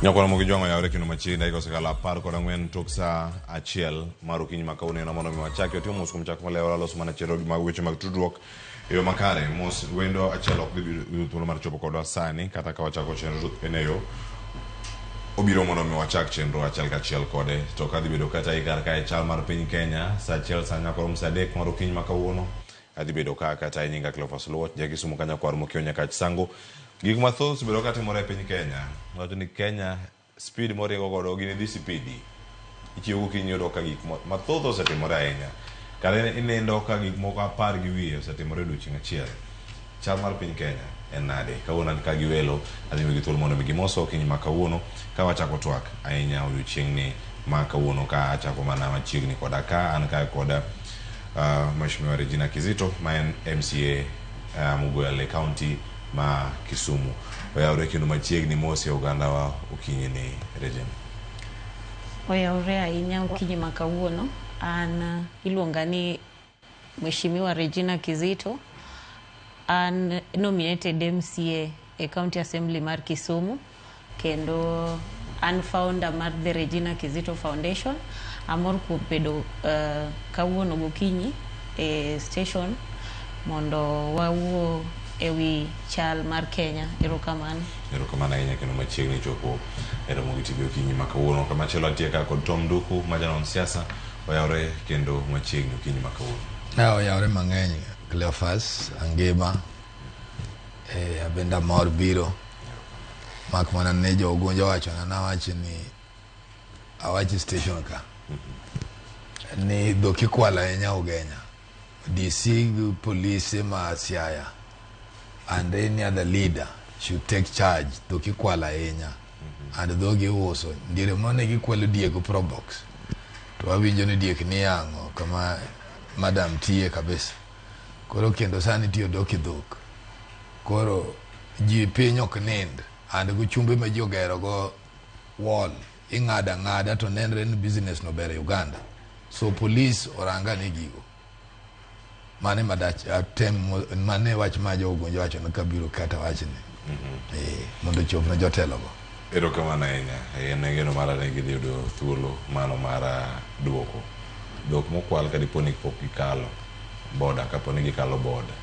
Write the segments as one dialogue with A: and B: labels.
A: Nyakwana mokijwango ya ureki numachini iko sekala par kwa ngwen toksa achiel marukinyi makaune na mono miwachaki otimo mos kumchako leo la los mana chero magweche magtudruok yo makare mos wendo achiel ok bi thuolo mar chopo kodwa sani kata ka wachako chenro eneyo obiro mono miwachak chenro achiel ka achiel kode to kadhi bedo kata ikar ka chal mar piny Kenya sa achiel sa nyakoro msadek marukinyi makauono adhi bedo ka kata nyinga Cleophas Luot jakisumo kanya kwar mokio nyaka chisango gik mathoth bedo ka timore e piny Kenya. Wacho ni Kenya speed moriego godo gini dhi speedi. Ichiwo kinyodo ka gik mathoth osetimore ahinya. Kare inendo ka gik moko 10 gi wiye osetimore odiochieng' achiel. Chal mar piny Kenya en nade? Kawuono ka giwelo adhi migi thuolo mondo migi moso kinyi ma kawuono ka wachako twak ahinya odiochieng' ni ma kawuono ka achako mana machiegni koda ka an ka koda Mheshimiwa Regina Kizito ma en MCA Mugwele County ma Kisumu. Oyaure kinu machiegni mosi uganda wa ukinyi ni Regina.
B: Oyaure ahinya ukinyi makawuono an iluonga ni Mheshimiwa Regina Kizito an nominated MCA e County Assembly mar Kisumu kendo an founder mar the Regina Kizito Foundation. Amor kuom bedo kawuono gokinyi e station mondo wawuo ewi chal mar Kenya. Erokamano
A: ahinya kendo machiegni chopo eromo gitibio kinyi makawuono kama chelo atieka kod Tom Duku majanon siasa oyaure kendo machiegni kinyi makawuono.
C: Oyaure mang'eny Cleophas Angima abenda mor biro mak mana ne jo ogunjo wacho na wacho ni awachi station ka ni doki kwala enya ugenya DC police ma Siaya and any other leader should take charge doki kwala enya and dogi uso ndire mone gi kwelo Diego Probox to awinjo ni Diek ni yango kama madam tie kabisa koro kendo sani tiyo doki dhok koro ji piny ok nind and go chumbe ma ji ogero go wall ing'ada to nenre ni business no bere Uganda so police oranga ni gigo mane madach atem mane wach ma jo ogunjo wacho na kabiro kata wachni mondo chop na jotelo go.
A: Erokamano ahinya ngeno mara ne gidhi yudo thuolo mano mara duoko dok mokwal ka diponi pok gikalo boda kaponi gikalo boda.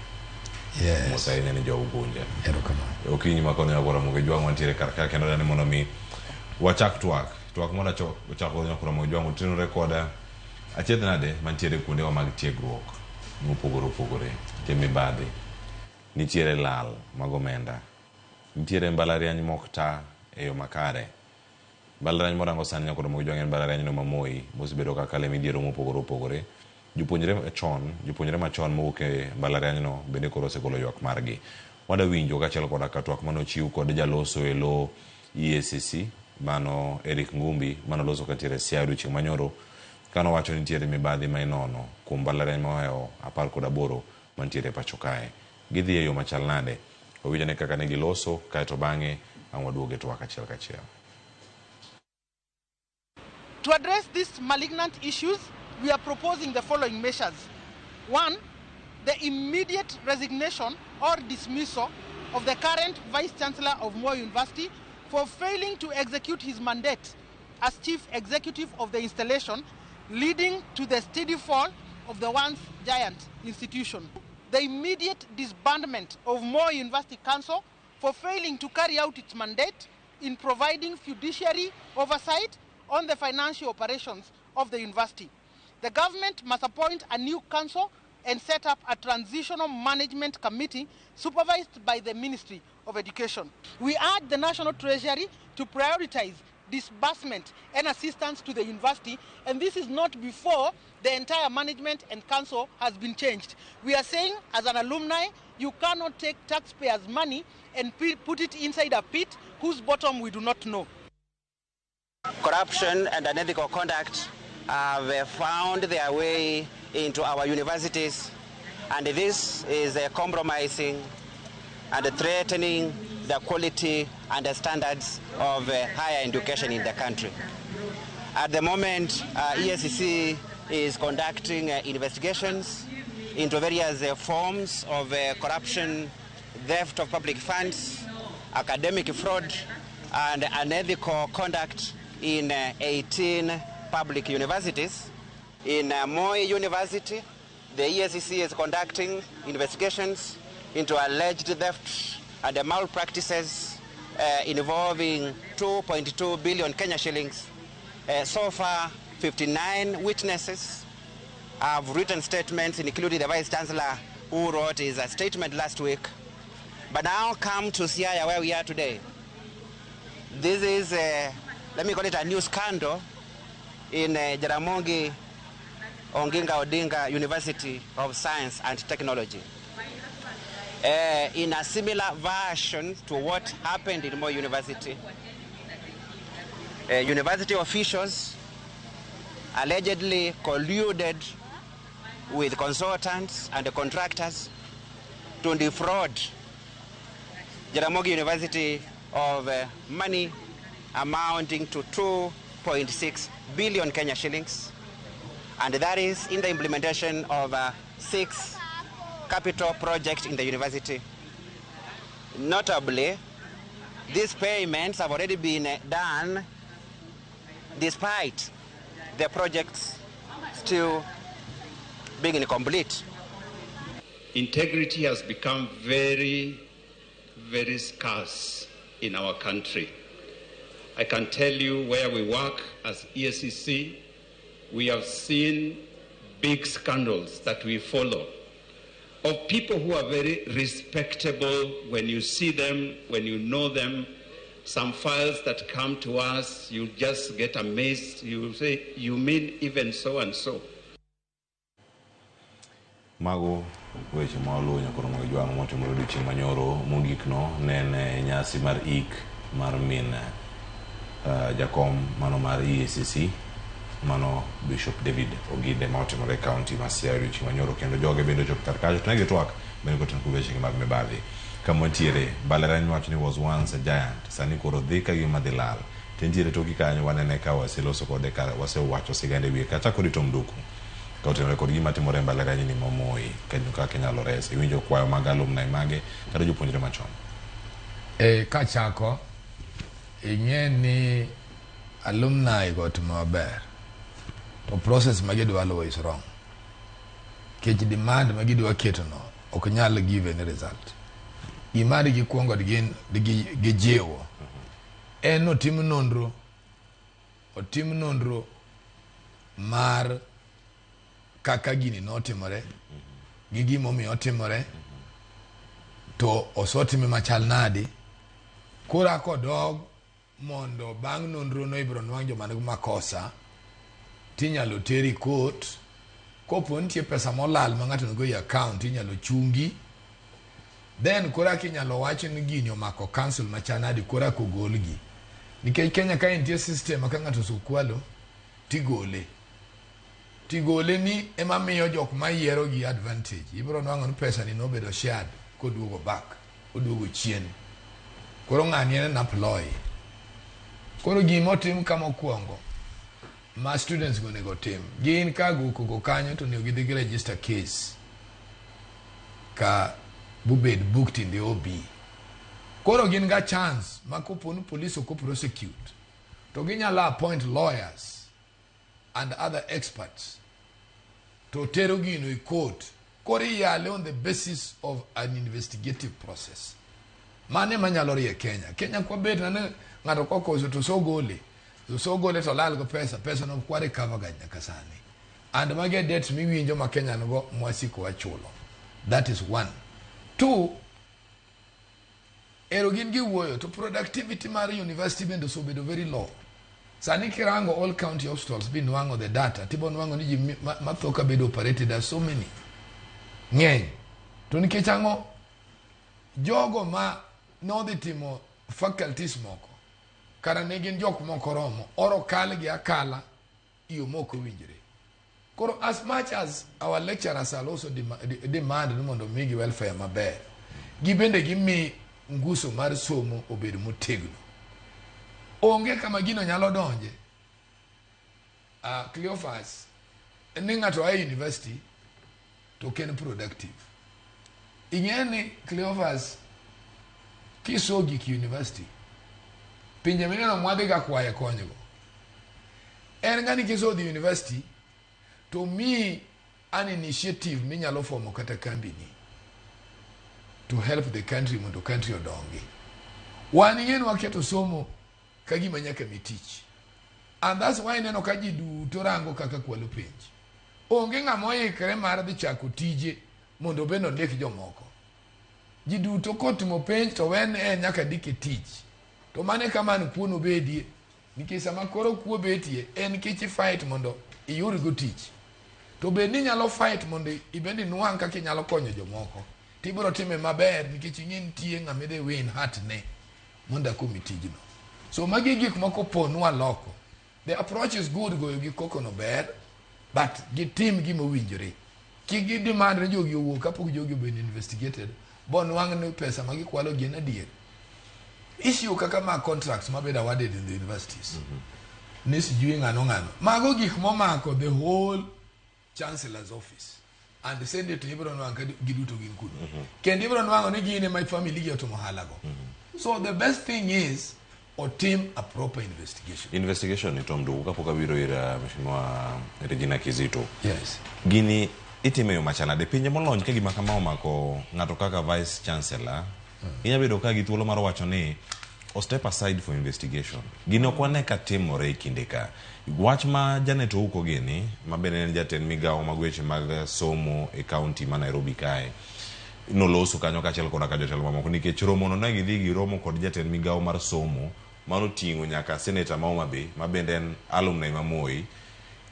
C: Yes.
A: Mosaine ni jo ogunja.
C: Erokamano.
A: Okinyi makono ya gora moge jwango ntiere karka kendo dani mono mi wachak twak mona chako nyakura moge jwango tino rekoda achiedh nade mantiere kuonde wa mag tiegruok mopogore temi badhi nitiere lal mag omenda nitiere mbalariany mokta eyo makare mbalariany morango sani nyakura moge jwango en mbalariany no mamoi mosebedo kaka le midiero mopogore jopuonjre machon mowuok e mbalariany no bende koro osegolo ywak margi. Wada winjo kachiel koda katwak mano chiw kod jaloso e lo EACC mano Eric Ngumbi mano loso katiere Siaya odiochieng' manyoro kano wacho ni nitiere mibadhi ma inono kuom mbalariany mohewo 18 mantiere pacho kae. Gidhi e yo machal nade owinjone kaka ne giloso kaeto bang'e ang' waduoge twak achiel kachiel.
D: To address these malignant issues, we are proposing the following measures. 1, the immediate resignation or dismissal of the current Vice Chancellor of Moi University for failing to execute his mandate as Chief Executive of the installation, leading to the steady fall of the once giant institution. The immediate disbandment of Moi University Council for failing to carry out its mandate in providing fiduciary oversight on the financial operations of the university. The government must appoint a new council and set up a transitional management committee supervised by the Ministry of Education. We urge the National Treasury to prioritize disbursement and assistance to the university, and this is not before the entire management and council has been changed. We are saying, as an alumni, you cannot take taxpayers' money and put it inside a pit whose bottom we do not know.
E: Corruption and unethical conduct have found their way into our universities, and this is compromising and threatening the quality and the standards of higher education in the country. At the moment, EACC is conducting investigations into various forms of corruption, theft of public funds, academic fraud, and unethical conduct in 18 public universities. In Moi University, the EACC is conducting investigations into alleged theft and malpractices involving 2.2 billion Kenya shillings. So far, 59 witnesses have written statements, including the Vice Chancellor, who wrote his statement last week. But now come to Siaya, where we are today. This is, let me call it a new scandal in Jaramogi Oginga Odinga University of Science and Technology. In a similar version to what happened in Moi University, university officials allegedly colluded with consultants and contractors to defraud Jaramogi University of money amounting to 2.6 billion Kenya shillings, and that is in the implementation of 6 capital projects in the university. Notably, these payments have already been done despite the projects still being incomplete.
F: Integrity has become very, very scarce in our country. I can tell you where we work as EACC, we have seen big scandals that we follow of people who are very respectable when you see them, when you know them. Some files that come to us, you just get amazed. You say, you mean even so and so?
A: Mago weche maulu nyakoro mwajua mwote mrudi chimanyoro mugikno nene nyasi mar ik mar min jakom mano mar EACC mano Bishop David Ogide mwote mre county Siaya chimanyoro kendo joge bendo chop karkajo tunage twak bendo kotan kuveche mag mebadhi kamontiere Balerani wachni was once a giant sani koro dhika gi madhilal tentiere toki kanyo wanene ka waseloso kode ka wasewacho sigande wiye kata kodi tom duku kautenore kod gima timore Balerani ni Moi kendo kaka nyalo res iwinjo kwayo mag alumni mage kata jopuonjre machon.
C: Kachako ing'e ni alumni got maber to process magidwa luwo is wrong. Kech demand magidwa keto no ok nyal give any result. Gimari gikuongo gi jiwo en otim nonro mar kaka gini notimore gi gimomiyo otimore to osotime machal nadi kora kodog mondo bang' nonro no ibro nwang' joma nigi makosa tinyalo teri court kopo nitie pesa molal ma ng'ato nigo i account inyalo chungi then kora kinyalo wacho ni gini omako council machal nadi kora kogolgi nikech Kenya ka nitie system ka ng'ato sukwalo tigole ni ema miyo jok mayiero gi advantage ibro nwang'o ni pesa ni nobedo shared koduogo back oduogo chien koro ng'ani en employ koro gimo tim kama kuongo ma students go nego tim gin ka go kanyo to ne gidhi register case ka bubed booked in the OB koro gin ga chance ma koponi police ko prosecute to ginyalo appoint lawyers and other experts to tero gino in court kori yale on the basis of an investigative process. Mane manyalo rie Kenya kwa bet na ng'ato kokozo to sogole to lal go pesa no kware cover ganya kasani and mage debt miwinjo ma Kenya no mwasiko wachulo. That is one. Two, erogin gi wuoyo to productivity mar university bendo so bedo very low. Sani kirango all county hospitals bin wango the data tibo nwango ni ji mathoka bedo operated as so many ng'eny to nikech ang'o jogo ma nodhi timo faculties moko kara ne gin jok moko romo oro kal gi akala iyo moko winjre koro as much as our lecturers are also demand no mondo migi welfare maber gibende gimi nguso mar somo obed motegno onge kama gino nyalo donje Cleophas ni ng'ato a university to ken productive ing'eni Cleophas kisogi ki university pinje mineno mwadhi ga kwaye konygo en ngani kiso the university to me an initiative minyalo formo kata kambini to help the country mondo country odongi wan yen waketo somo kagima nyaka mitich and that's why neno ka ji duto rango kaka kwalo penj onge ng'ama oikre mar dhi chako tije mondo beno ondiki jomoko ji duto kotimo penj to wen nyaka dike tich to mane kamano kuono bedie nikech sama koro kuo betie en kichi fight mondo iyudgo tich to bed ni nyalo fight mondo ibendi nuang' kaka inyalo konyo jomoko tibiro time maber nikech ing'e nitie ng'ama de win hat ne mondo akomi tijno so magi gik moko ponwa loko the approach is good goyo gi koko no ber but gitim gima owinjore kik gi demand ne jogi owuok kapok jogi obed investigated bon wang' ni pesa ma gikwalo gin adier issue kaka ma contracts mabed awarded in the universities ne sijui ng'ano mago gik momako the whole chancellor's office and the senate ibro nwang' ka giduto gin kuno kendo ibro nwang' ni gin my family gi otomo halago so the best thing is otim a proper investigation
A: ni tomdu kapok abiro ira mheshimiwa Regina Kizito
C: yes
A: gini itime yo machana de pinje molony ka gima kama omako ng'ato kaka vice chancellor inyabedo ka gi thuolo mar wacho ni o step aside for investigation gini ok wane ka timore kinde ka wach ma Janet Ouko gini mabende en jatend migawo mag weche mag somo e county ma Nairobi kae noloso kanyo kachiel koda ka jotelo mamoko nikech romono ne gidhi gi romo kod jatend migawo mar somo mano ting'o nyaka senator ma Homa Bay mabende en alumni ma Moi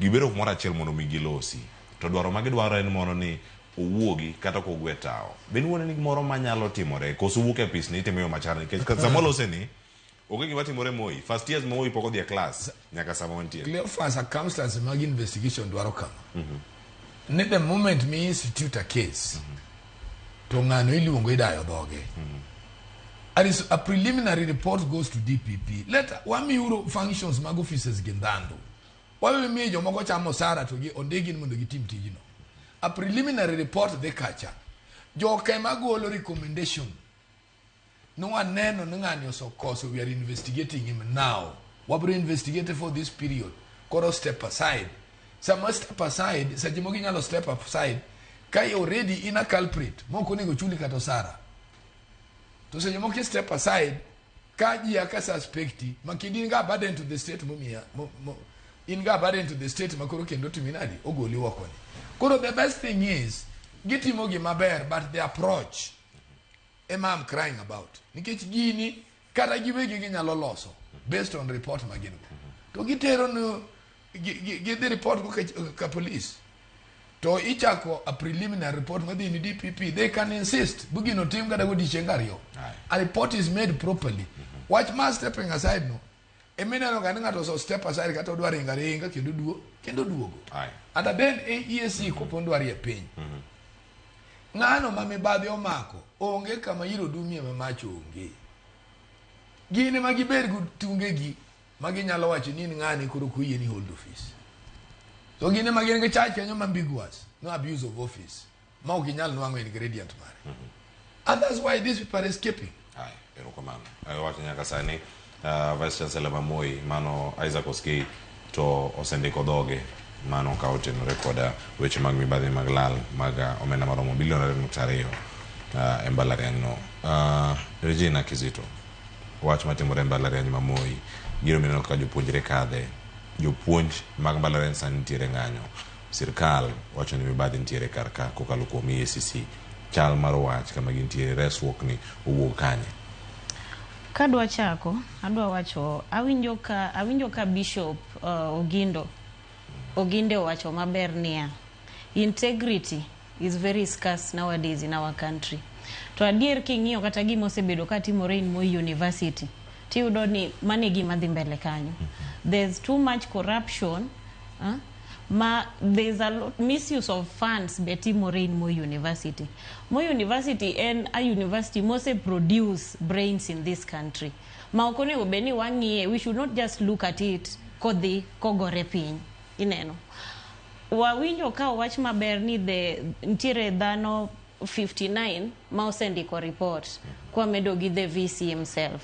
A: gibedo kumoro achiel mondo mi gilosi to dwaro ma gidwaro en mono ni owuogi kata ko gwe tao ben wona ni gimoro manyalo timore koso wuok e pisni itime yo machar nikech sama lose ni oge gima timore Moi first years Moi poko dhie class nyaka sama wantie
C: clear for circumstances mag investigation dwaro kama ne the moment me institute a case to ng'ano iluongo idayo dhoge and a preliminary report goes to DPP let wami euro functions mag offices gendando wawe mi jomoko chamo sara to gi ondegi mondo gitim tijino a preliminary report de kacha joke magolo recommendation no aneno ng'ani osokoso we are investigating him now wabro investigate for this period koro step aside some step aside sajimogi nyalo step aside kai already in a culprit moko nego chuli kato sara to sajimogi step aside kaji aka suspecti makidi nga burden to the state mumia inga burden to the state makoro kendo timinadi ogoli wakoni koro the best thing is gitimogi maber but the approach I'm crying about nikech gini kata giwegi ginyalo loso based on report magin to gitero no the report ka police to ichako a preliminary report madhi ni DPP they can insist bugino tim gada godi chengario a report is made properly watch ma stepping aside no emenano ngato so step aside kata odwaro ingaringa kendo duogo and then EAC kopondo ari e piny ng'ano mamibadhi omako onge kama yiro dumie mamacho onge gine magiber tungegi maginyalo wacho ni ng'ani koro kuyie ni hold office so gine magin ge chach kanyo ambiguous no abuse of office ma okinyal nwango ingredient mare and that's why these people are escaping
A: erokomano wacho nyaka sani vice chancellor ma Moi mano Isaac Oskei to osendiko dhoge mano ka otenore koda weche mag mibadhi mag lal mag omenda maromo bilion 2.2 e mbalariany no Regina Kizito wach matimore e mbalariany ma Moi giro mineno ka jopuonjre kadhe jopuonj mag mbalariany sani nitiere ng'anyo sirkal wacho ni mibadhi nitiere kar ka kokalo kuom EACC chal mar wach kama gintiere resruok ni owuok kanye
B: kadwa chako adwa wacho awinjo ka Bishop Oginde wacho maber niya integrity is very scarce nowadays in our country to adier king'iyo kata gima osebedo ka timore in Moi University tiyudo ni mane gima dhi mbele kanyo there's too much corruption there's a lot misuse of funds betimore in Moi University. Moi University and a university must produce brains in this country. Maokone obeni wang'ie we should not just look at it kodhi kogore piny ineno. Wawinjo ka wach maber ni ntiere dhano 59 ma osendiko report kwa medo gi the VC himself.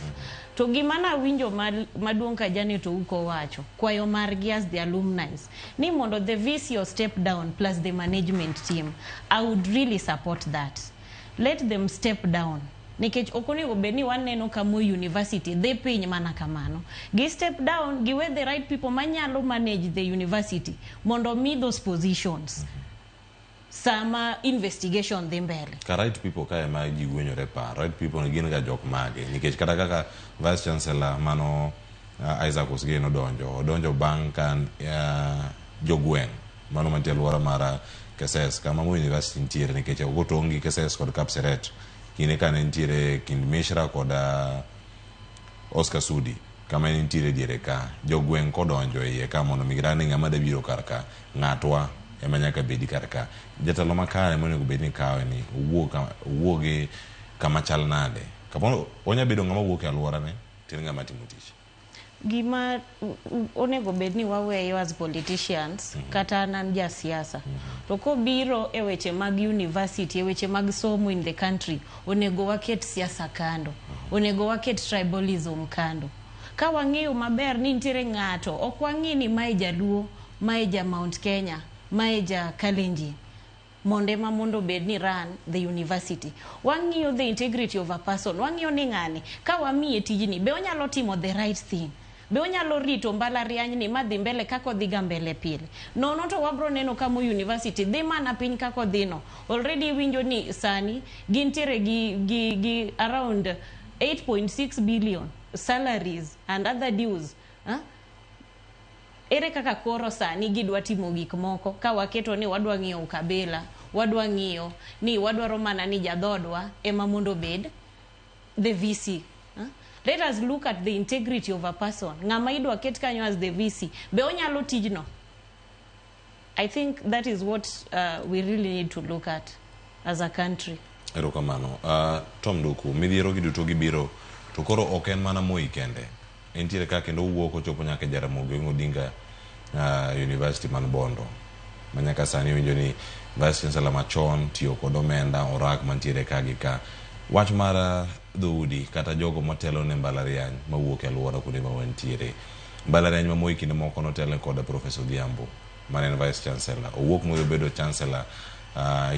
B: To gimana winjo maduong' ka jani to uko wacho kwayo margi as the alumni ni mondo the VC or step down plus the management team. I would really support that. Let them step down. Nikech okonego bedni waneno kamo university they piny mana kamano. Gi step down, give the right people manyalo manage the university mondo me those positions. Sama investigation dhi mbele.
A: Ka right people ka ema jigwenyore pa. Right people ni gin ga jok mage. Nikech kata kaka Vice Chancellor mano Isaac Osgeno donjo bang' kan jogweng' mano mantie alwora mara Keses kama mo university ntiere nikech ogotongi Keses kod Kapseret kine kane ntiere kind Mishra kod Oscar Sudi kama ntiere diere ka jogweng' kodonjo iye ka mondo migrani ng'ama da biro karka ng'atwa ema nyaka bedi karka jatelo makare monego bedni kawe ni wuoge kama chal nade kapono onya bedo ng'ama wuok e alwora ne tin ng'ama timo tich
B: gima onego bedni waweyo as politicians kata nan ja siasa to ko biro e weche mag university e weche mag somo in the country onego waket siasa kando onego waket tribalism kando ka wang'eyo maber ni nitiere ng'ato ok wang'i ni mae jaluo mae ja Mount Kenya mae ja Kalenjin mondo bedni run the university. Wang'iyo the integrity of a person. Wang'iyo ni ng'ani ka wamiye tijni be onyalo timo the right thing. Be onyalo rito mbalariany ni madhi mbele kako dhiga mbele pile. Nono to wabro neno kamo university dhi mana piny kako dhino. Already winjo ni sani gintiere gi around 8.6 billion salaries and other dues. Ere kaka koro sani gidwa timo gik moko ka waketo ni wadwa ng'iyo ukabila, wadwa ng'iyo ni wadwaro mana ni jadhodwa ema mondo bed the VC. Let us look at the integrity of a person. Ng'ama idwa ket kanyo as the VC be onyalo tijno. I think that is what we really need to look at as a country.
A: Erokamano. Tom Duku, midhiero gi duto gibiro to koro ok en mana Moi kende. Entiere ka kendo wuok ochopo nyaka Jaramogi Odinga University man Bondo. Manyaka sani winjo ni Vice Chancellor machon tiyo kod omenda orak mantiere ka gi ka. Wach mar dhoudi kata jogo motelo ne mbalariany mawuok e alwora kuonde ma wantiere. Mbalariany ma Moi kinde moko notelo kod Professor Odhiambo mane en Vice Chancellor. Owuok moyo bedo Chancellor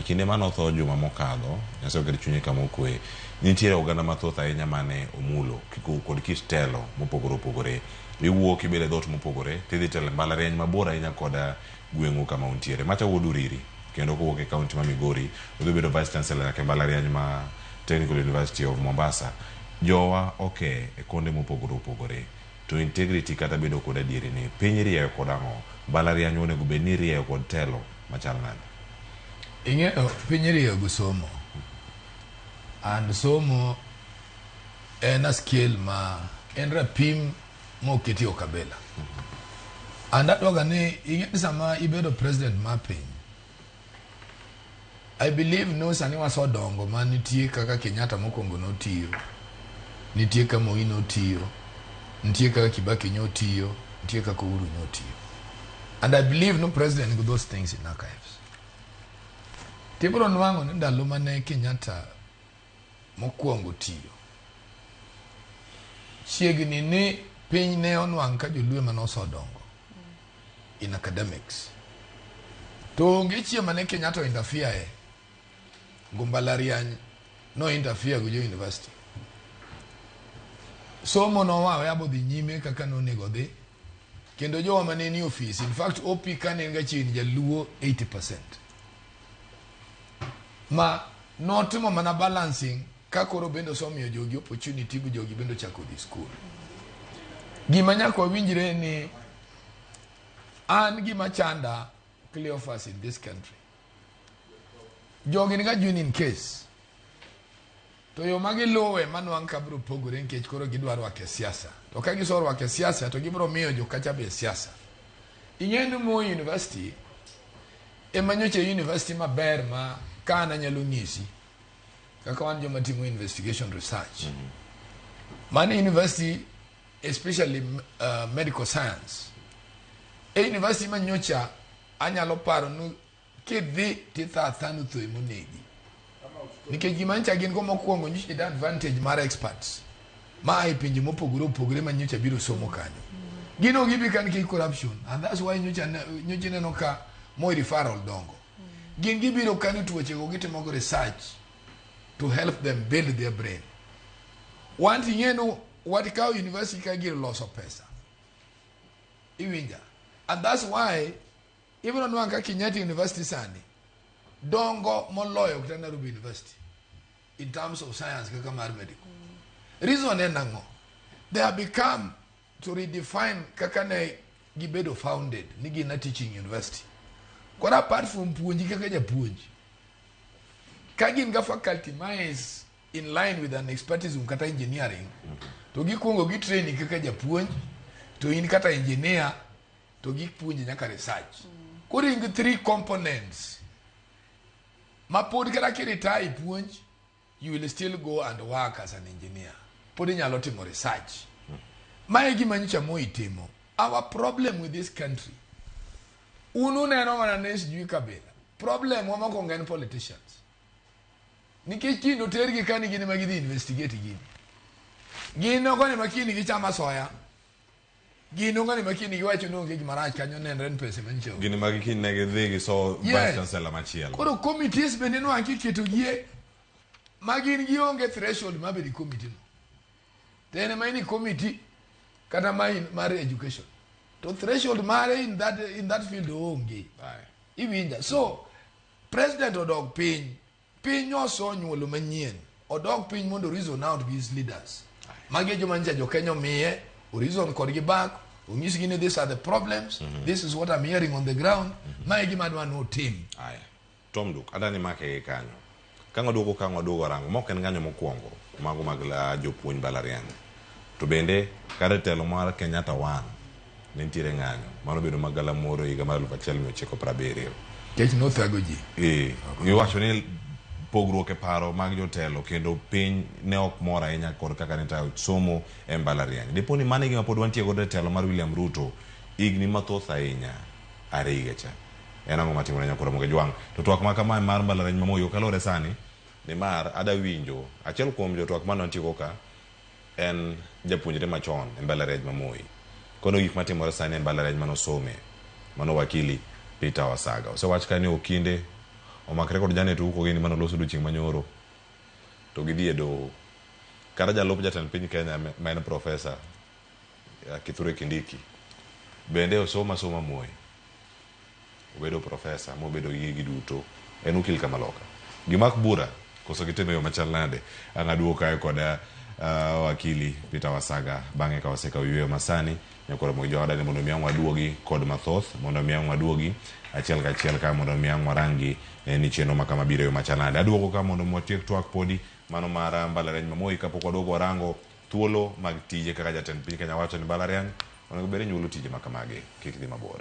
A: kinde manotho juma mokadho nyaso kod chunye kama okwe. Nitiere oganda mathoth ahinya mane omulo kod kit telo mopogore opogore. Iwuok ibede dhot mopogore tidhi telo mbalariany mabor ahinya kod gweng'u kama untiere. Macha Wuoduriri kendo kowuok e kaunti ma Migori udhi bedo Vice Chancellor ke mbalariany ma Technical University of Mombasa. Jowa e konde mopogore opogore. To integrity kata bedo kod adieri ni piny rieyo kod ang'o mbalariany onego bedni rieyo kod telo machal nade.
C: Ing'eyo piny rieyo gi somo. And somo en a skill ma en rapim moketi okabela. And that wagane ing'e sama ibedo president ma piny. I believe no sani waso dongo ma nitie kaka Kenyatta mokongo notiyo. Nitie kaka Moi notiyo. Nitie kaka Kibaki notiyo. Nitie kaka Uhuru notiyo. And I believe no president got those things in archives. Tibro nwango ni ndalo mane Kenyatta mokwongo tiyo. Chiegni ni piny ne onwang' ka joluo manoso dongo in academics. To onge chieng' mane Kenyatta interfere mbalariany no interfere go university. Somo no wawe abodhi nyime kaka nonego dhi. Kendo jowa mane ni office. In fact, OP kane nga chini jaluo 80%. Ma notimo mana balancing kakoro bendo somiyo jogi opportunity bu jogi bendo chako di school. Gima nyako winjire ni an gima chanda Cleophas in this country. Jogi nga in case. To yo magi lowe manwang kabro pogore nkech koro gidwaro wake siasa. To ka gisoro wake siasa to gibro miyo jokacha be siasa. Ing'endo Moi University emanyoche university maber ma kana nyalo nyisi kaka wan joma timo investigation research. Mani university especially medical science. University manyocha anyalo paro no kidhi titha thanu to imonegi. nikech gima ncha gin go mokwongo nyiche da advantage mar experts ma ai pinje mopogore opogore ma nyocha biro somo kanyo gino gibi kan ki corruption, and that's why nyocha neno ka mo referral dongo gin gibiro kan tuoche go gitimo go research to help them build their brain. One thing you know, what cow university can get lots of pesa. And that's why even on one Kenyatta University Sani, don't go more loyal to Nairobi University in terms of science, kakamar medical. Reason enango, they have become to redefine kakane gibedo founded, nigi na teaching university. Kwa apart from puonji kakaja puonji. Kagin ga faculty is in line with an expertise kata engineering. To gi kongo gi training kakaja puonji, to in kata engineer, to gi puonji nyaka research. Koding 3 components. Mapod kata ki retire puonji, you will still go and work as an engineer. Podi nyalo timo research. Mae gima nyicha mo itimo. Our problem with this country. Unu neno mana nes jui kabila. Problem wama kongen politicians. Nikech kino tergi kani gini magidi investigate gini. Gino kani makini gichama soya. Gino kani makini giwacho nonge gimarach kanyo nenren pese mancho.
A: Gini magikini negedhigi so vice chancellor machielo.
C: Koro committees bende no anki keto gie. Magin gionge threshold mabedi committee no. Tene maini committee kata mar education. To threshold mare in that field onge. Ibinja. So president odog piny also nyuolo manyien. Odog piny mondo reason out with his leaders. Mage jo manja jo Kenya miye, reason kodgi back, onyis gini these are the problems. This is what I'm hearing on the ground. Mage madwa no team.
A: Aya. Tom Duk, adani make kanyo. Kango dugo rango, moken ganyo mokwongo, mago magla jopuonj mbalariany. To bende kare telo mar Kenyatta One nentiere ng'anyo mano bedo magala moro higa mar 1970.
C: Kech no thago ji.
A: Iwacho ni pogruok e paro mag jotelo kendo piny ne ok mor ahinya kod kaka ne tayo somo e mbalariany. Dipo ni mane gima pod wantie godo e telo mar William Ruto igni mathoth ahinya are higa cha. En ang'o matimore nyakoro moge jwang'. To twak ma kama mar mbalariany ma Moi kalore sani ni mar ada winjo achiel kuom jotwak mane wantie go ka en japuonjre machon e mbalariany ma Moi. Kono gik matimore sani e mbalariany manosome mano wakili Peter Wasaga. Osewach ka ni okinde omakre kod Janet Ouko gini manoloso odiochieng' manyoro to gidhi e doho. Kata jalup jatend piny Kenya ma en profesa Kithure Kindiki bende osoma Moi. Obedo profesa mobedo gigi duto en ukil kamaloka. Gimak bura koso giteme yo machal nade ang'aduo kae koda wakili Peter Wasaga bang'e ka waseka yweyo masani nyakoro mo joda ni mondo miang waduogi kod mathoth mondo miang waduogi achiel ka achiel ka mondo miang warangi ni cheno makama biro yo machanade aduogo ka mondo motiek twak podi mano mara mbalariany ma Moi kapok waduogo rango thuolo mag tije kaka jatend piny Kenya wacho ni mbalariany onego bed nyuolo tije makamage kik dhi mabor.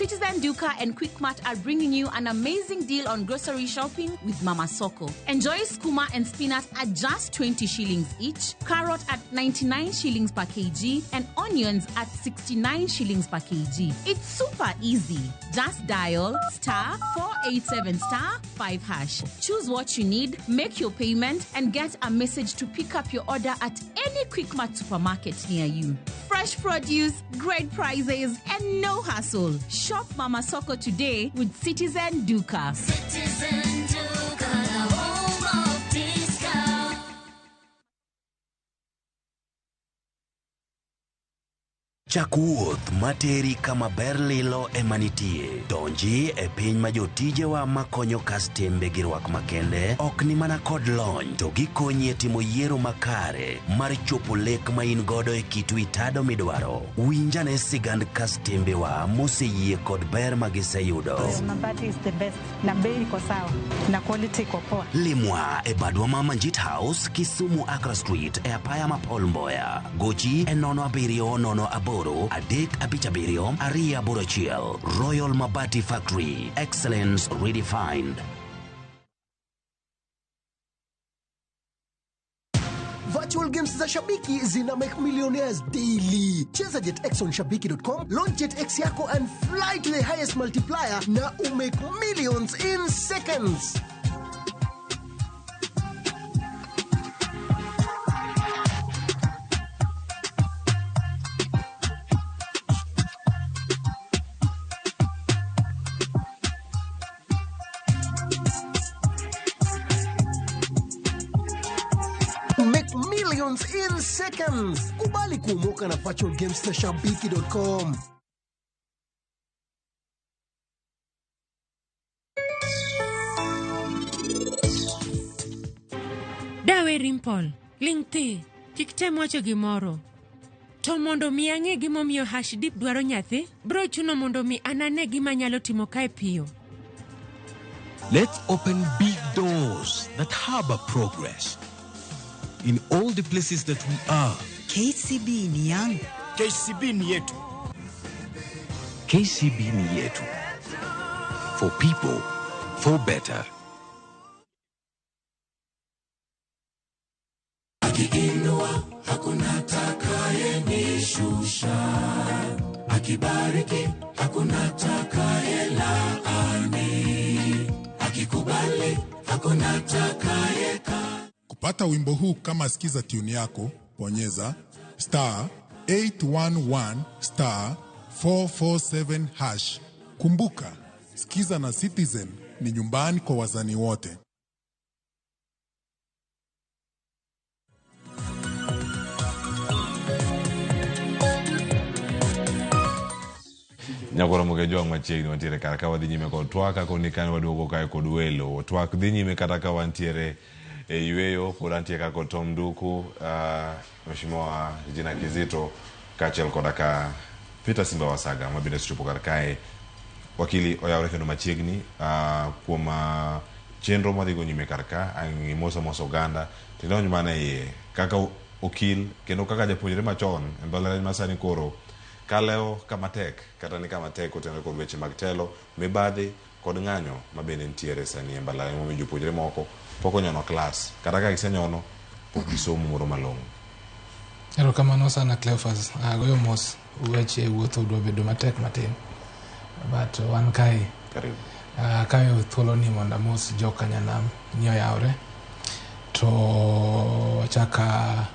G: Citizen Duka and Quickmart are bringing you an amazing deal on grocery shopping with Mama Soko. Enjoy skuma and spinach at just 20 shillings each, carrot at 99 shillings per kg, and onions at 69 shillings per kg. It's super easy. Just dial *487*5#. Choose what you need, make your payment, and get a message to pick up your order at any Quickmart supermarket near you. Fresh produce, great prices, and no hassle. Shop Mama Soko today with Citizen Duka. Citizen Duka, the home of discount.
H: Chakuoth materi kama ber lilo emanitie. Donji e piny ma jotijewa makonyo kastembe gi rwak makende ok ni mana kod lony to gikonyi e timo yiero makare mar chopo lek ma in godo e kitu itado midwaro. Winjane sigand kastembe wa moseyie kod ber ma giseyudo.
I: Mabati is the best. Na bei iko sawa. Na quality iko poa.
H: Limwa e badwa Mama Njit House, Kisumu Accra Street e apaya ma Paul Mboya. Gochi e 070 8 3 2 Royal Mabati Factory, excellence redefined.
J: Virtual games za Shabiki zina make millionaires daily. Cheza JetX on Shabiki.com, launch JetX yako and fly to the highest multiplier na make millions in seconds. In seconds. Kubali kumoka na virtual games na Shabiki.com.
K: Dawe Rimpol, lingti, kiktem wacho gimoro. To mondo mi ang'e gimomiyo Hashdip dwaro nyathi, bro chuno mondo mi anane gima nyalo timo kae piyo.
L: Let's open big doors that harbor progress. In all the places that we are.
M: KCB ni yangu.
L: KCB ni yetu. KCB ni yetu. For people, for better.
N: Akiinua hakuna atakayeshusha. Akibariki hakuna atakayelaani. Akikubali hakuna atakayeka.
O: Kupata wimbo huu kama sikiza tune yako, bonyeza *811*447#. Kumbuka, sikiza na Citizen ni nyumbani kwa wazani wote.
A: Nyakoro mugejo machiegni wantiere kar ka wadhi nyime kod twaka konikani waduogo kae kod welo. Twak dhi nyime kata ka wantiere yweyo pod antie ka kod Tom Duku, Mheshimiwa Regina Kizito kachiel koda ka Peter Simba Wasaga mabende chopo kar kae. Wakili oyawre kendo machiegni kuom chenro madhigo nyime kar ka ang' moso oganda tindonj mana iye kaka okil kendo kaka japuonjre machon e mbalariany masani koro kaleo kamatek kata ni kamatek otenore kod weche mag telo, mibadhi kod ng'anyo mabende ntiere sani e mbalariany momiyo jopuonjre moko pok onyono klas kata ka gisenyono pok gisomo moro malong'o.
P: Erokamano sana Cleophas, goyo mos weche wuotho dwa bedo matek matin, but wan kae kayo thuolo ni mondo mos joka nyanam ni oyawre to chaka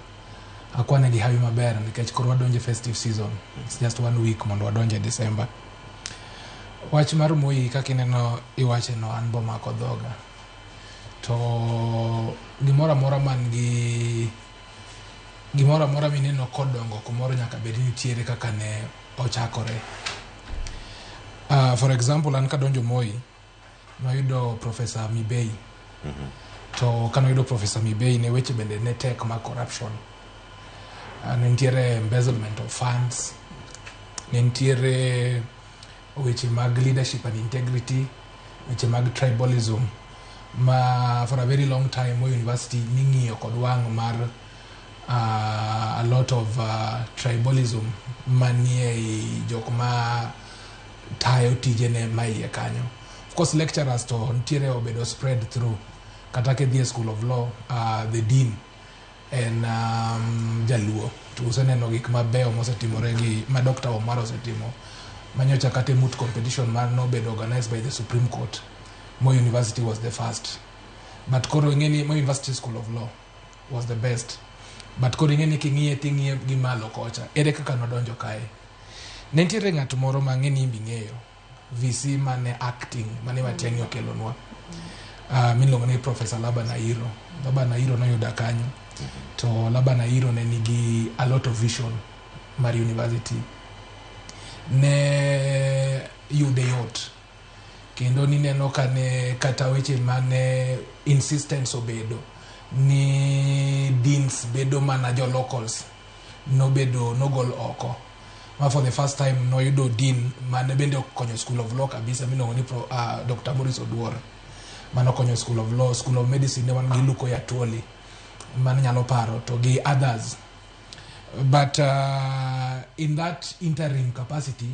P: akwane gi hawi maber nikech koro wadonje festive season. It's just 1 week mondo wadonje December. Wach mar Moi kaka ineno iwache no an bomako dhoga to gimora mora mineno kodongo kumoro nyaka bed nitiere kaka ne ochakore. For example, an kadonjo Moi noyudo Professor Mibei. To kanoyudo Professor Mibei ne weche bende ne tek ma corruption. Nentiere embezzlement of funds, nentiere weche mag leadership and integrity, weche mag tribalism ma for a very long time Moi University ning'iyo kod wang' mar a lot of tribalism manie jok ma tayo tijene maiye kanyo. Of course lecturers to ntiere obedo spread through kata ke the School of Law, the dean en jaluo to useneno gik mabeyo mosetimore gi ma Dr. Omar osetimo manyocha kata moot competition man no bedo organized by the Supreme Court. Moi University was the first, but koro ngeni Moi University School of Law was the best, but koro ngeni king'iye gi malo kocha ere kaka nodonjo kae. Nentiere ng'at moro mang'eni imbi ng'eyo VC mane acting mane Matiang'i okelonwa miluongo ni Professor Laban Airo. Laban Airo noyuda kanyo to Laban Airo ne nigi a lot of vision mar university, ne yude yot kendo nineno kane kata weche mane insistence obedo ni deans bedo mana jo locals nogol oko. Ma for the first time noyudo dean mane bende okonyo School of Law kabisa miluongo ni Dr. Boris Oduor mano konyo School of Law, School of Medicine ne wan gi Luko Yatuoli man nyalo paro to gi others. but in that interim capacity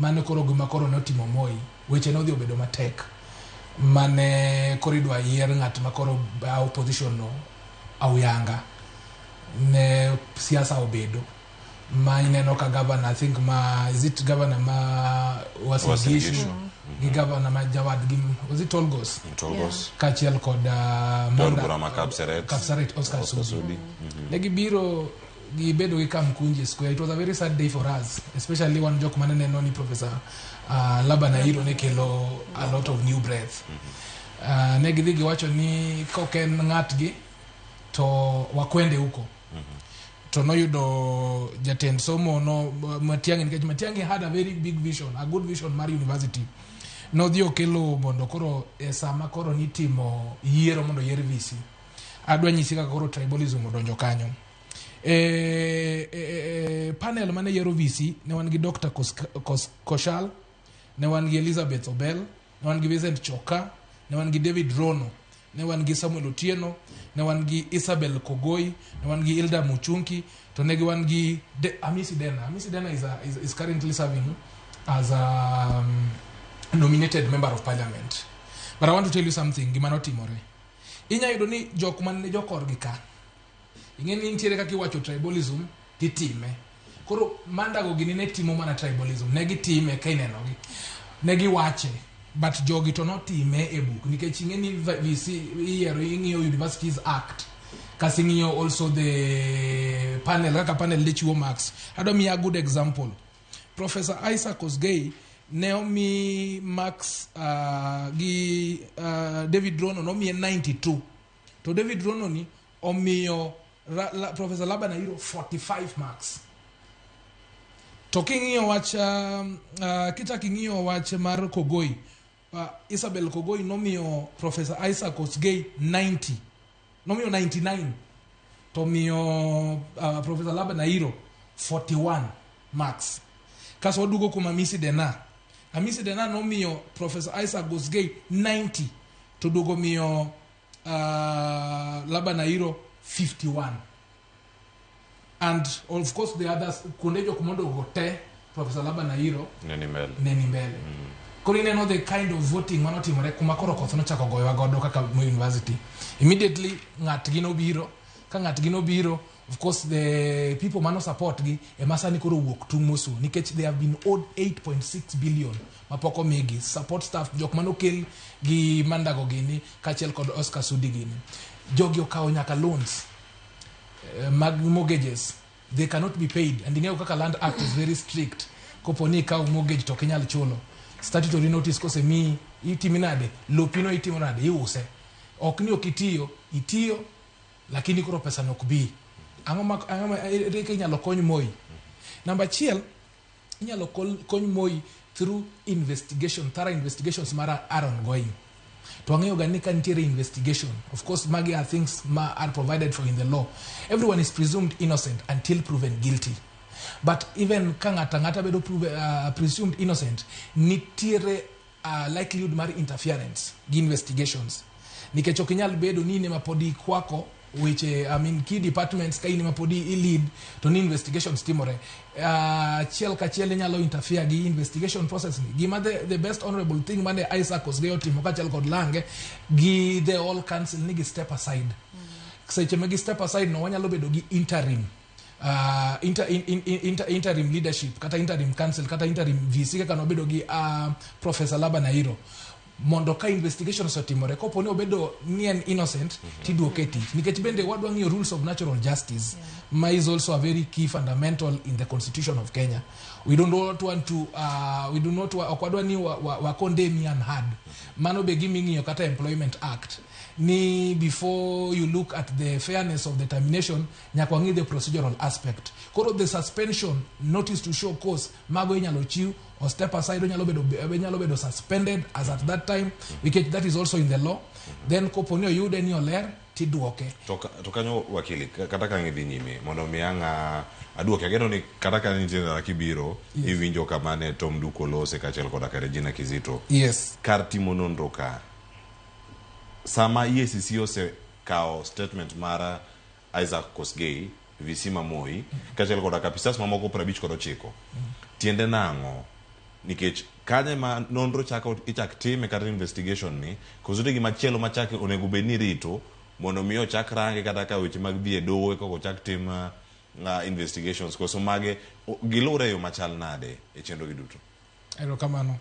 P: mane koro gima koro notimo Moi weche nodhi obedo matek mane koro idwa yier ng'at ma koro opposition no auyanga ne siasa obedo ma ineno ka governor I think ma is it governor ma Wasingishu gi governor ma Jawadgi was it Tolgos kachiel kod
A: Monda
P: Kapsaret Oscar Sudi negi biro gibedo gi Kamkunji Square. It was a very sad day for us, especially one joke man neno ni Professor Labanairo ne kelo a lot of new breath. Ne gidhi giwacho ni koken ng'atgi to wakwende huko. To noyudo jatend somo no Matiang'i nikech Matiang'i had a very big vision, a good vision mar university. Nodhi okelo mondo koro sama koro nitimo yiero mondo yier VC. Adwa nyisi kaka koro tribalism odonjo kanyo. Panel mane yiero VC ne wan gi Dr. Koshal, ne wan gi Elizabeth Obel, ne wan gi Vincent Choka, ne wan gi David Rono, ne wan gi Samuel Otieno, ne wan gi Isabel Kogoi, ne wan gi Hilda Muchunki, to ne wan gi Hamisi Dena. Hamisi Dena is currently serving as a nominated member of parliament. But I want to tell you something, gima notimore. Inya yudo ni jok man ne jokorgi ka. Ingeni ntiere kaka iwacho tribalism titime. Koro mandago gini ne timo mana tribalism. Negi time ka inenogi. Negi wache. But jogi to not time e book. Nikech ingeni VC iero ing'iyo Universities Act. Kasi ing'iyo also the panel. Kaka panel lechiwo marks. Ado mi a good example. Professor Isaac Osgei Naomi Max gi David Rono no mi 92. To David Rono ni omiyo Professor Labanairo 45 marks. Talking in watch kitaking in watch Mar Kogoi, Isabel Kogoi nomio Professor Isaac Osgei 90. Nomio 99. Tomio Professor Labanairo 41 marks. Kaso wadugo kuma Hamisi Dena. Hamisi Dena nomio Professor Isaac Osgei 90. Todugo mio Labanairo 51. And of course the others kundejo kumondo gote Professor Labanairo
A: neni mbele.
P: Kuri know the kind of voting manotimore kuma koro koth nochako goyo godo kaka Moi University. Immediately ng'atgi nobiro, ka ng'atgi nobiro, of course the people mano support gi emasani koro wuok tung mosu nikech they have been owed 8.6 billion mapoko migi support staff jok mano kel gi mandago gini kachiel kod Oscar Sudi gini. Jogi okawo nyaka loans. Mortgages, they cannot be paid, and the New Land Act is very strict. Koponi ka mortgage to Kenyal cholo. Statutory notice kose mi itiminade, lopino itiminade, iuse. Okni okitiyo, itiyo, lakini kuro pesa nokbi. Angoma reke inyalo kony Moi. Number chiel, inyalo kony Moi through investigation, thorough investigations mara are ongoing. Tuangayo ganika ntiere investigation. Of course, magi are things are provided for in the law. Everyone is presumed innocent until proven guilty. But even kangata bedo presumed innocent, nitiere likelihood mar interference gi investigations. Nikecho kinyal bedo nini mapodi kwako, which key departments ka inima podi lead to ni investigations timore. Chiel ka chiel nyalo interfere gi investigation process ni. Gima the best honorable thing mane Isaac Osgei timo ka chiel kod lange gi the all council ni gi step aside. Seche megi step aside no wanyalo bedo gi interim interim leadership kata interim council kata interim VC kaka no bedo gi Professor Labanairo. Mondo ka investigation sotimore kopo ne obedo ni an innocent tiduoke tich nikech bende wadwa ng'iyo rules of natural justice ma is also a very key fundamental in the constitution of Kenya. We don't want to okwadwa ni wa condemn and hard mano be gimi kata Employment Act ni before you look at the fairness of the termination nyakwangi the procedural aspect. Koro the suspension notice to show cause mago inyalo chiu or step aside nyalo bedo suspended as at that time because that is also in the law. Then koponio yude ni oler tiduoke
A: tokanyo wakili kata ka ngidhi nyime mondo mianga aduoke ageno ni kata ka nitie na kibiro iwinjo kamane Tom Duko lose kachiel koda ka Regina Kizito.
P: Yes.
A: Kar timo nonro ka sama EACC ose kao statement mara Isaac Osgei visima Moi kachel koda kapisas mamoko 59 tiende nango nikech kanye ma nonro chako ichak time kata investigation ni kozude gi machielo machake onego bedni rito mondo miyo chak range kata ka weche mag dhie dowe koko chak tim investigations koso mage gilure yo machal nade e chenro giduto.
P: Kamano.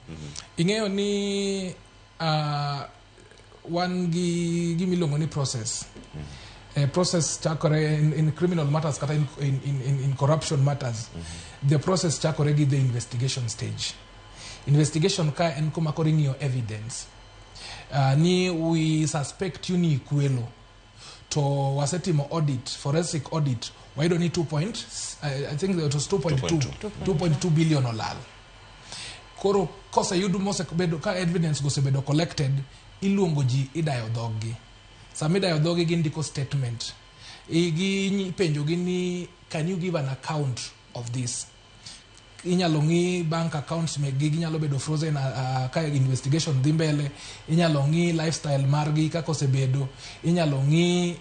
P: Ing'eyo ni wan gi gimilongo ni process. Process chakore in criminal matters kata in corruption matters. The process chakore gi the investigation stage. Investigation ka en kuma koro ing'iyo evidence. Ni we suspect you ni Kwelo to wasetimo audit, forensic audit. Why don't need I think it was 2.2 billion olal. Koro kosa yudu mose bedo ka evidence go sebedo collected iluongo ji idayo dhogi. Sami dayo dhogi gi ndiko statement. Igi penjo gi ni can you give an account of this? Inyalo ngi bank accounts me gi inyalo bedo frozen ka investigation dhi mbele. Inyalo ngi lifestyle margi kako sebedo. Inyalo ngi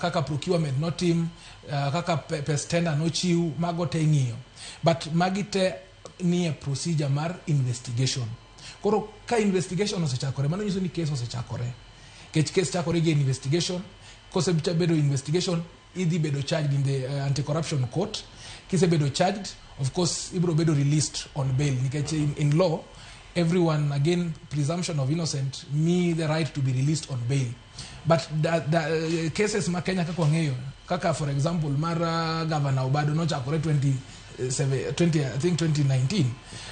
P: kaka procurement no team kaka pes tender no chiu mago te ng'iyo. But magite ni a procedure mar investigation. Koro ka investigation osechakore mano nyiso ni case osechakore. Kech case chakore gi investigation kose bedo investigation idhi bedo charged in the anti-corruption court. Kise bedo charged, of course ibro bedo released on bail. Nikech in law everyone, again, presumption of innocent, me the right to be released on bail. But the cases ma Kenya kako ngeyo kaka for example mara governor Obado no chakore 2019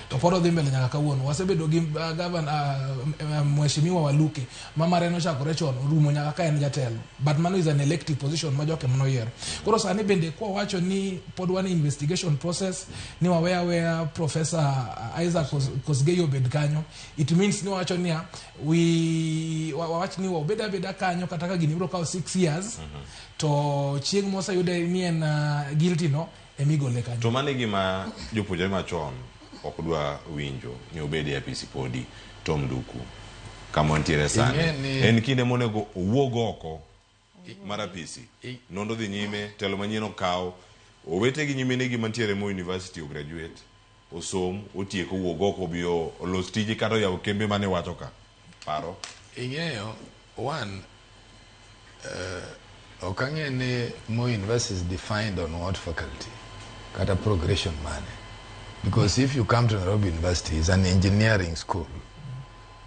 P: to poro dhimbe le nyaka kawuono wasebedo gi governor mheshimiwa Waluke mama reno chakore chon rumo nyaka ka en jatelo, but mano is an elective position ma joke mno yer. Koro sani bende kwa wacho ni pod wan investigation process ni where Professor Isaac Kosgei obed kanyo, it means ni wacho ni wawach ni wabeda kanyo kata ka gini bro kao 6 years to chieng mosa yude ni en guilty no emigole kanyo.
A: To mane gima jopuonjre machon okudwa winjo ni obedi APC podi Tom Nduku kama ntiere sani en kinde monego owuog oko mar APC nondo dhi nyime telo manyien okaw owete gi nyime negi mantiere mo university o graduate osom otieko wuog oko bio los tije kata yawo kembe mane wacho ka paro
C: ing'eyo one okang'e ni Mo University is defined on what faculty kata progression mane. Because if you come to Nairobi University, it's an engineering school.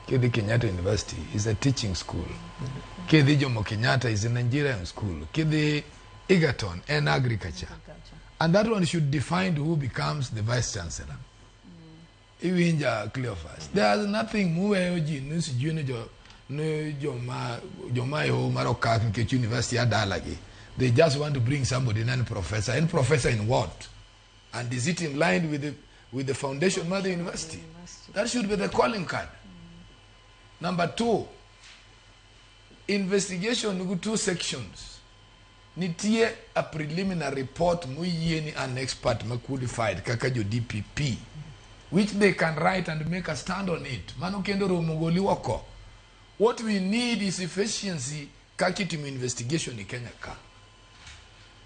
C: Kedi Kenyatta University is a teaching school. Kedi Jomo Kenyatta is an engineering school. Kedi Egerton, an agriculture. And that one should define who becomes the vice chancellor. Iwinja Cleophas. There's nothing muweoji nusi junior Joma yo Maroka Nkech University adalagi. They just want to bring somebody and professor. And professor in what? And is it in line with the foundation of the university? That should be the calling card. Number 2, investigation with 2 sections. Nitie a preliminary report muyeni an expert qualified kakajo DPP, which they can write and make a stand on it. Manu kendo romogoli wako. What we need is efficiency kakitimu investigation in Kenya ka.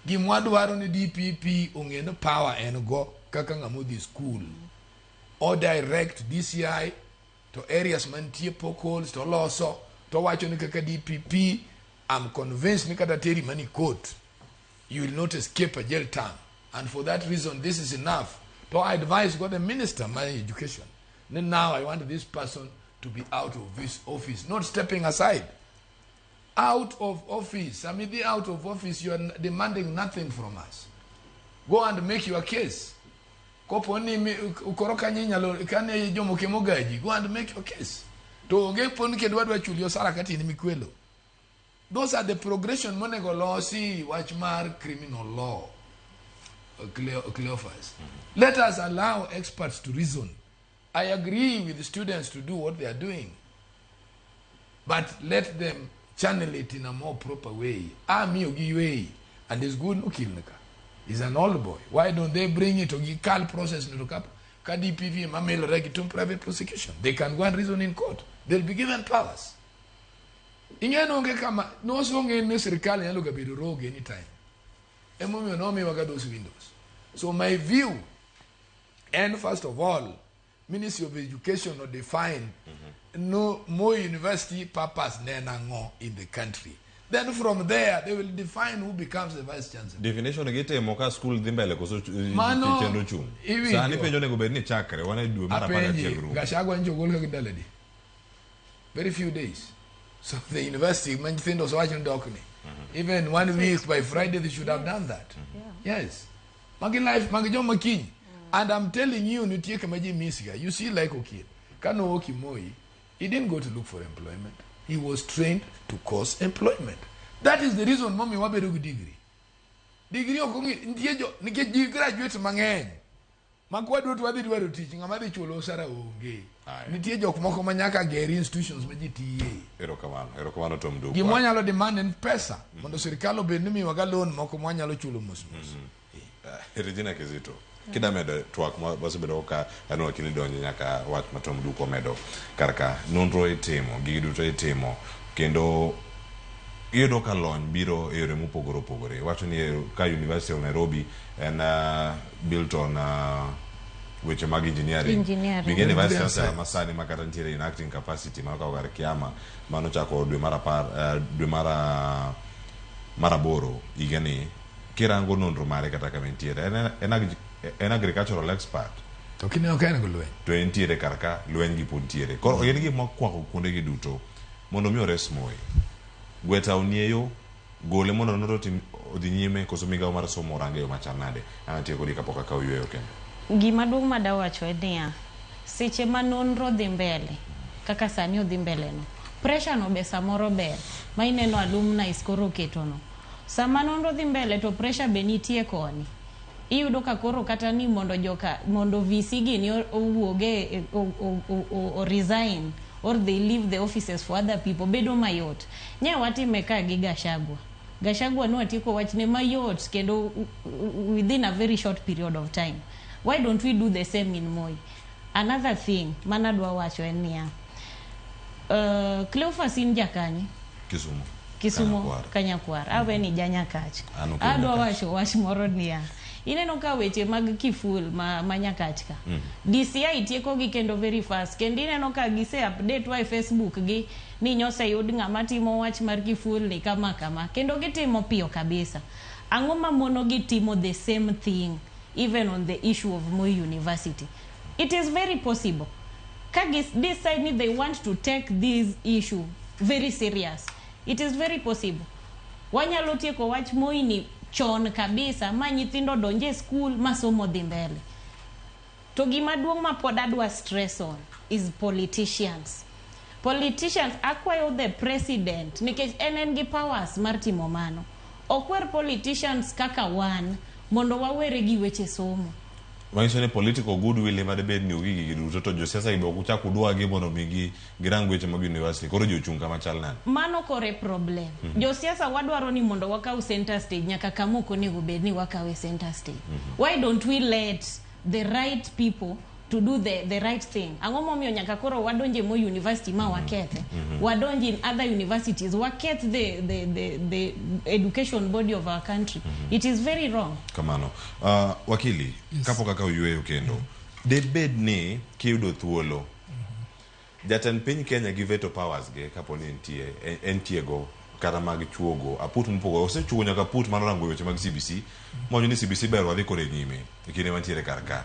C: Gimwadwaro ni DPP ongeno power and go kaka ngamudi school or direct DCI to areas mantie potholes to loso to wacho ni kaka DPP. I'm convinced ni kata teri mani court you will not escape a jail term, and for that reason this is enough to advise God the minister my education. Then now I want this person to be out of his office, not stepping aside. Out of office. I mean, out of office, you are demanding nothing from us. Go and make your case. Go and make your case. Those are the progression monego law, see, watchmark criminal law. Cleophas. Let us allow experts to reason. I agree with the students to do what they are doing. But let them channel it in a more proper way. And it's good no kill naka. He's an old boy. Why don't they bring it to call process no cap? KDPV mamel regitum private prosecution. They can go and reason in court. They'll be given powers. Ingeno nge kama no songe ne serikali yalo gabiru rogue anytime. emomiyo nomiwa ga those windows. So my view, and first of all, Ministry of Education will define no more university purpose in the country. Then from there, they will define who becomes the vice chancellor.
A: Definition gete moka school dhimbele koso chendo chung. Sani penjo nego bedni chakre wana dwe mara paga tiegru.
C: Gachagua njo golka kidaladi. Very few days. So the university, Manchithindo Swachin Dokni. Even 1 week by Friday, they should have done that. Yes. Magi life, Magi John McKinney. And I'm telling you, Nutieka Maji Misiga, you see like okay, Kano Oki Moi, he didn't go to look for employment. He was trained to cause employment. That is the reason mommy waberu degree. Degree okongi ndiejo nike graduate mang'eny. Makwado to wadhi dwaro tich ng'ama dhi chulo osara onge. Nitie jok moko manyaka ger institutions ma ji tiye.
A: Erokamano to mduko.
C: Gima nyalo demand en pesa mondo sirkal obed ni miwa ga loan moko ma nyalo chulo mos.
A: Regina Kizito. Kida medo twak bose bedo ka anu akili donje nyaka wach matom duko medo karka nonro itimo gigi duto itimo kendo iyudo ka lony biro e yore mopogore opogore. Wacho ni ka University of Nairobi en built on weche mag engineering. Big university masani makata ntiere in acting capacity maka ogare kiama mano chako dwe mara boro igani kirango nonro mare kata kamentiere en agricultural expert.
C: To kine okene go lweny.
A: To entiere karka lweny gi pontiere. Koro yen gi mokwako kuonde gi duto mondo mi ores Moi. Gweta unieyo gole mondo nonro odhi nyime koso migawo mar somo range yo machal nade. Antie kodi kapok akaw yweyo kendo.
B: Gima duong' madawacho en niya, seche ma nonro dhi mbele kaka sani odhi mbele no, pressure no be samoro ber ma ineno alumni koro ketono. Sama nonro dhi mbele to pressure be nitie koni. Iyudo ka koro kata ni mondo VC gini owuoge o resign or they leave the offices for other people bedo mayot. Nye watime ka gi Gachagua no atiko wachne mayot kendo within a very short period of time. Why don't we do the same in Moi? Another thing manadwa wacho en niya, Cleophas in jakanye Kisumo Kanyakwar awe ni janyakach. Adwa wacho wach moro niya, ineno ka weche mag kiful manyakachka. DCI tieko gi kendo very fast. Kendo ineno ka gise update wa Facebook gi ni nyose yud ng'ama timo wach mar kiful ni kama. Kendo gitimo piyo kabisa. Ang'o ma mono gitimo the same thing even on the issue of Moi University? It is very possible. Kagis decide they want to take this issue very serious. It is very possible. Wanyalo tieko wach Moi ni chon kabisa ma nyithindo donje school masomo dhi mbele. To gima duong' ma pod adwa stress on is politicians. Politicians akwayo the president nikech en gi powers mar timo mano. Okwer politicians kaka wan mondo wawere gi weche somo.
A: Wanyiso ni political goodwill ema debed ni ugigi giduto to josiasa ibo kuchako dwa gi mondo migi girang weche mag university koro jochung kama chal nan.
B: Mano kore problem. Josiasa wadwaro ni mondo wakaw center stage nyaka kamoko nego bed ni wakawe center stage. Why don't we let the right people to do the right thing? Ang'o momiyo nyaka koro wadonje Moi University ma wakethe. Wadonje in other universities waketh the education body of our country. It is very wrong.
A: Kamano. Wakili, kapo kaka uyweyo kendo. Debed ni kiyudo thuolo. Jatend piny Kenya gi veto powers ge kapo ni entie go kata mag chuogo aput mpogo osechuo nyaka put manorango weche mag CBC monyo ni CBC ber wadhi kore nyime ikine mantiere karka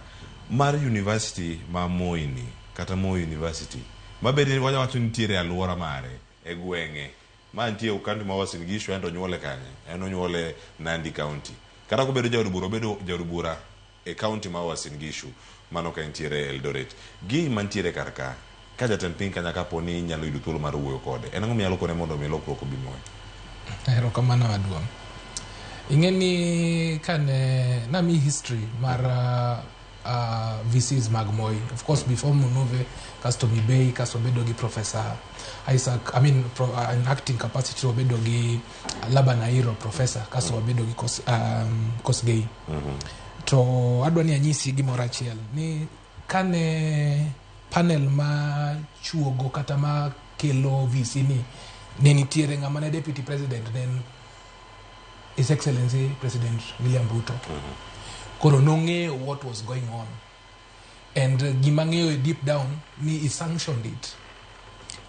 A: mar university ma Moi ni kata Moi University mabedi wacho nitiere aluora mare e gwenge ma ntie ukandu ma Uasin Gishu endo nyuole kanye eno nyuole Nandi County kata kobedo jaod bura e county ma Uasin Gishu mano ka ntiere Eldoret gi mantiere karka ka jatend piny Kenya kapo ni nyalo yudo thuolo mar wuoyo kode en ang'o minyalo kone mondo mi lokruok obi Moi?
P: Erokamano maduong'. Ing'eni kane nami history mar VCs mag Moi. Of course before Munove kasto Mibei kasto bedo gi Professor Isaac, in acting capacity wabedo gi Laban Nairo Professor kasto wabedo gi Kosgei. To adwa ni anyisi gimoro achiel ni kane panel ma chuogo kata ma kelo VC ni ne nitiere ng'ama ne deputy president nen His Excellency President William Ruto. Koro nong'eyo what was going on. And gimang'eyo deep down ni he sanctioned it.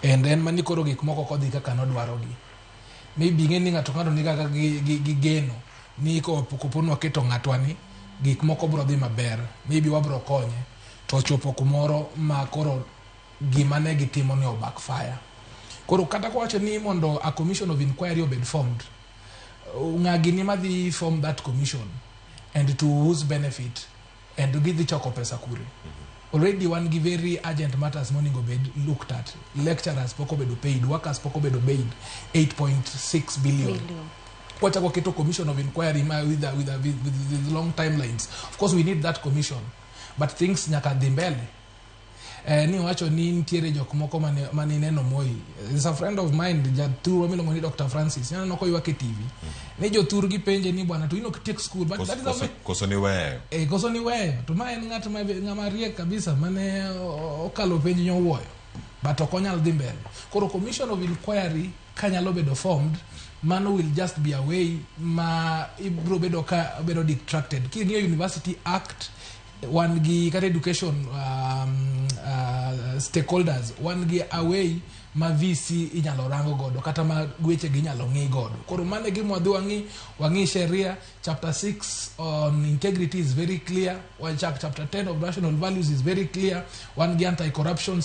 P: And then mani koro gik moko kodhi kaka nodwarogi. Maybe ng'eni ng'ato ni kaka gigeno ni kopono waketo ng'atwani gik moko bro dhi maber. Maybe wabro konye to chopo kumoro ma koro gima ne gitimo ni backfire. Koro kata kwacho ni mondo a commission of inquiry obed formed. Ng'agi ni madhi form that commission and to whose benefit and to give the choko pesa kure. Already one give very urgent matters morning obed looked at. Lecturers poko bedo paid, workers poko bedo paid 8.6 billion. What about keto commission of inquiry with long timelines? Of course we need that commission, but things nyaka dimbele. Ni wacho ni ntiere jok moko mane neno Moi. There's a friend of mine, Jatur Milongoni Dr. Francis. Yana noko yuake TV. Ni Jotur gi penje ni bwana tu ino take school, but that is a
A: koso ni wewe.
P: Koso ni wewe. Tuma en ng'at ng'ama riek kabisa mane okalo penje nyo wuoyo. But okonyal dhi mbele. Koro commission of inquiry kanyalo bedo formed, mano will just be a way ma ibro bedo distracted. King'eyo University Act one gi kata education stakeholders one gi away ma VC inyalo rango godo kata ma gweche gi inyalo ng'i godo. Koro mane gi mwadhi wangi sheria chapter 6 on integrity is very clear, while chapter 10 of national values is very clear, one gi anti-corruption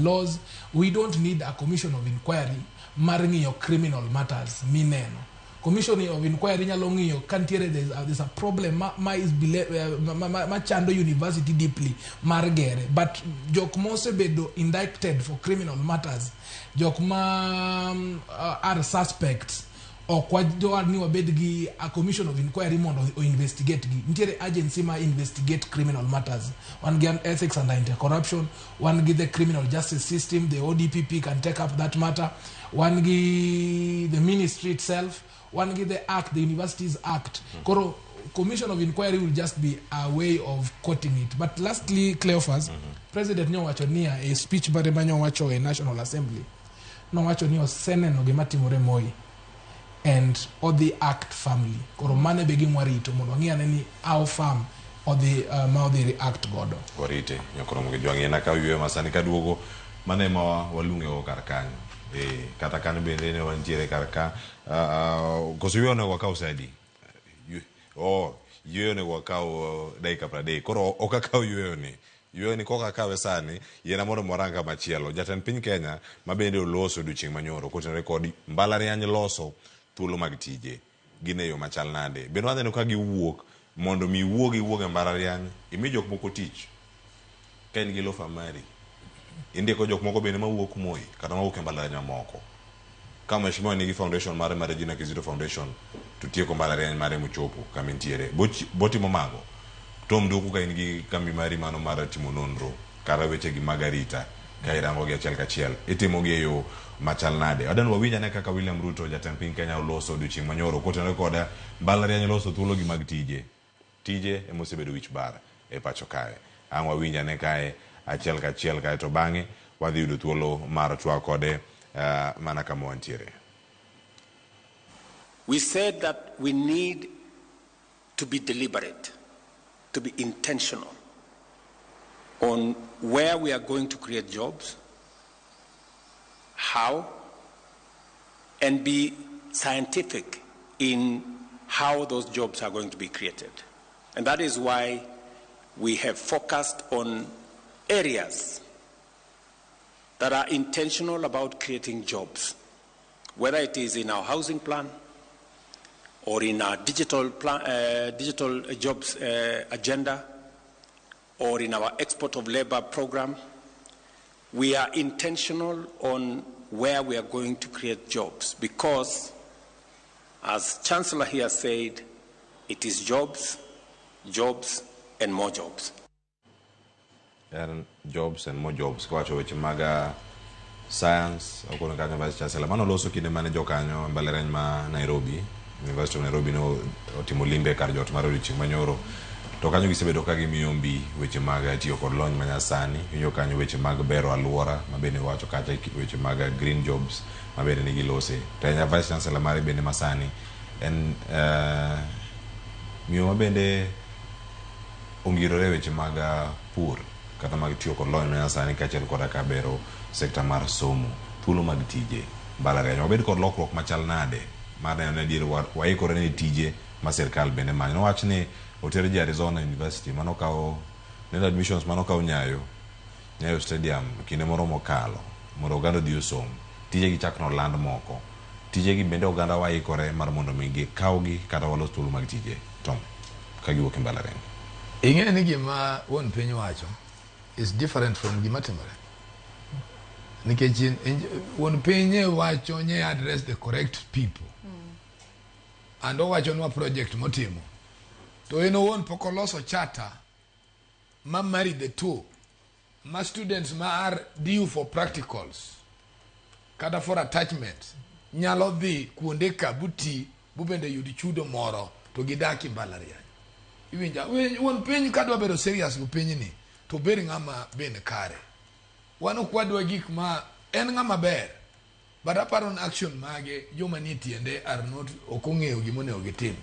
P: laws. We don't need a commission of inquiry mar ng'iyo criminal matters mineno. Commission of inquiry nyalo ng'iyo kantiere there's a problem ma chando university deeply mar gere, but jok mose bedo indicted for criminal matters, jok ma are suspects okwa ni wabed gi a commission of inquiry mondo o investigate gi. Ntiere agency ma investigate criminal matters. One gi ethics and anti-corruption, one gi the criminal justice system, the ODPP can take up that matter, one gi the ministry itself, one give the act, the Universities Act. Koro commission of inquiry will just be a way of quoting it. But lastly, Cleophas, President Nyowacho niya a speech bare manyowacho a National Assembly. Nyowacho niya sene no gematimore Moi and all the Act family. Koro mane begi mwarito mondo ngiya neni our farm or the how they react godo.
A: Warite nyokoro mugejwangi na kawiwe masani kaduogo mane ma walunge o karkanyo. Kata kan bende ne wantiere karka koso yone wakao saidi yone wakao daika prade koro okakao yone koka kawe sani yena moro moranga machielo jatan piny Kenya mabende oloso duching manyoro koten rekodi mbalariany loso thuolo mag tije gineyo machal nade bendo wadheno ka giwuok mondo mi wuog e mbalariany imi jok moko tich kain gi lofa mari indiko jok moko bende mawuok Moi kata mawuok e mbalariany moko kama mheshimiwa nigi foundation mare Regina Kizito Foundation tutieko mbalariany mare mochopo kama ntiere boti momago tom duku ka ingi kambi mari mano mara timo nonro kara weche gi magarita kairango gi achiel kachiel itimo gi yo machal nade adan wawinja ne kaka William Ruto jatend piny Kenya oloso duching manyoro kotenore koda mbalariany loso thuolo gi mag tije emosebedo wich bar e pacho kae ang wawinja ne kae achiel kachiel kae to bang'e wadhi yudo thuolo mar twak kode mana kama wantiere.
Q: We said that we need to be deliberate, to be intentional on where we are going to create jobs, how, and be scientific in how those jobs are going to be created. And that is why we have focused on areas that are intentional about creating jobs, whether it is in our housing plan or in our digital jobs agenda or in our export of labor program. We are intentional on where we are going to create jobs because, as Chancellor here said, it is jobs, jobs, and more jobs.
A: And jobs and more jobs. Kwacho weche maga science okona kanyo vice chancellor mano loso kinde mane jokanyo mbalariany ma Nairobi, University of Nairobi no otimo limbe kar jot mar odiochieng' manyoro to kanyo gisebedo ka gimiyo mbi weche mag tiyo kod lony manyasani winjo kanyo weche mag bero alwora mabende wacho kacha weche mag green jobs mabende nigi lose. Tenya vice chancellor mare bende masani en miyo mabende ongirore weche mag pur kata mag tiyo kod lony manyasani kaachiel koda ka bero sekta mar somo thuolo mag tije mbalariany wabed kod lokruok machal nade mar neno ni adier waikore ne tije ma sirkal bende manyo. Nowach ni oter ji Arizona University manokawo neno admissions manokawo Nyayo Stadium kinde moro mokalo mondo oganda odhi osom. Tije gi chak noland moko. Tije gi bende oganda waikore mar mondo mi gikawgi kata walos thuolo mag tije Tom ka giwuok e mbalariany.
C: Ing'e ni gima wuon piny wacho is different from gima timore. Nikech wuon piny wacho nye address the correct people. And owacho nwa project motimo. To eno wuon pok oloso charter ma marry the two. Ma students ma are due for practicals kata for attachment nyalo dhi kuonde ka buti bubende yudi chudo moro to gidaki mbalariany. Iwinja wuon piny kadwa bedo serious go piny ni to ber ng'ama bende kare. Wan ok wadwa gik ma en ng'ama ber but aparo on action mage joma ni tiende are not okong'eyo gima onego gitim.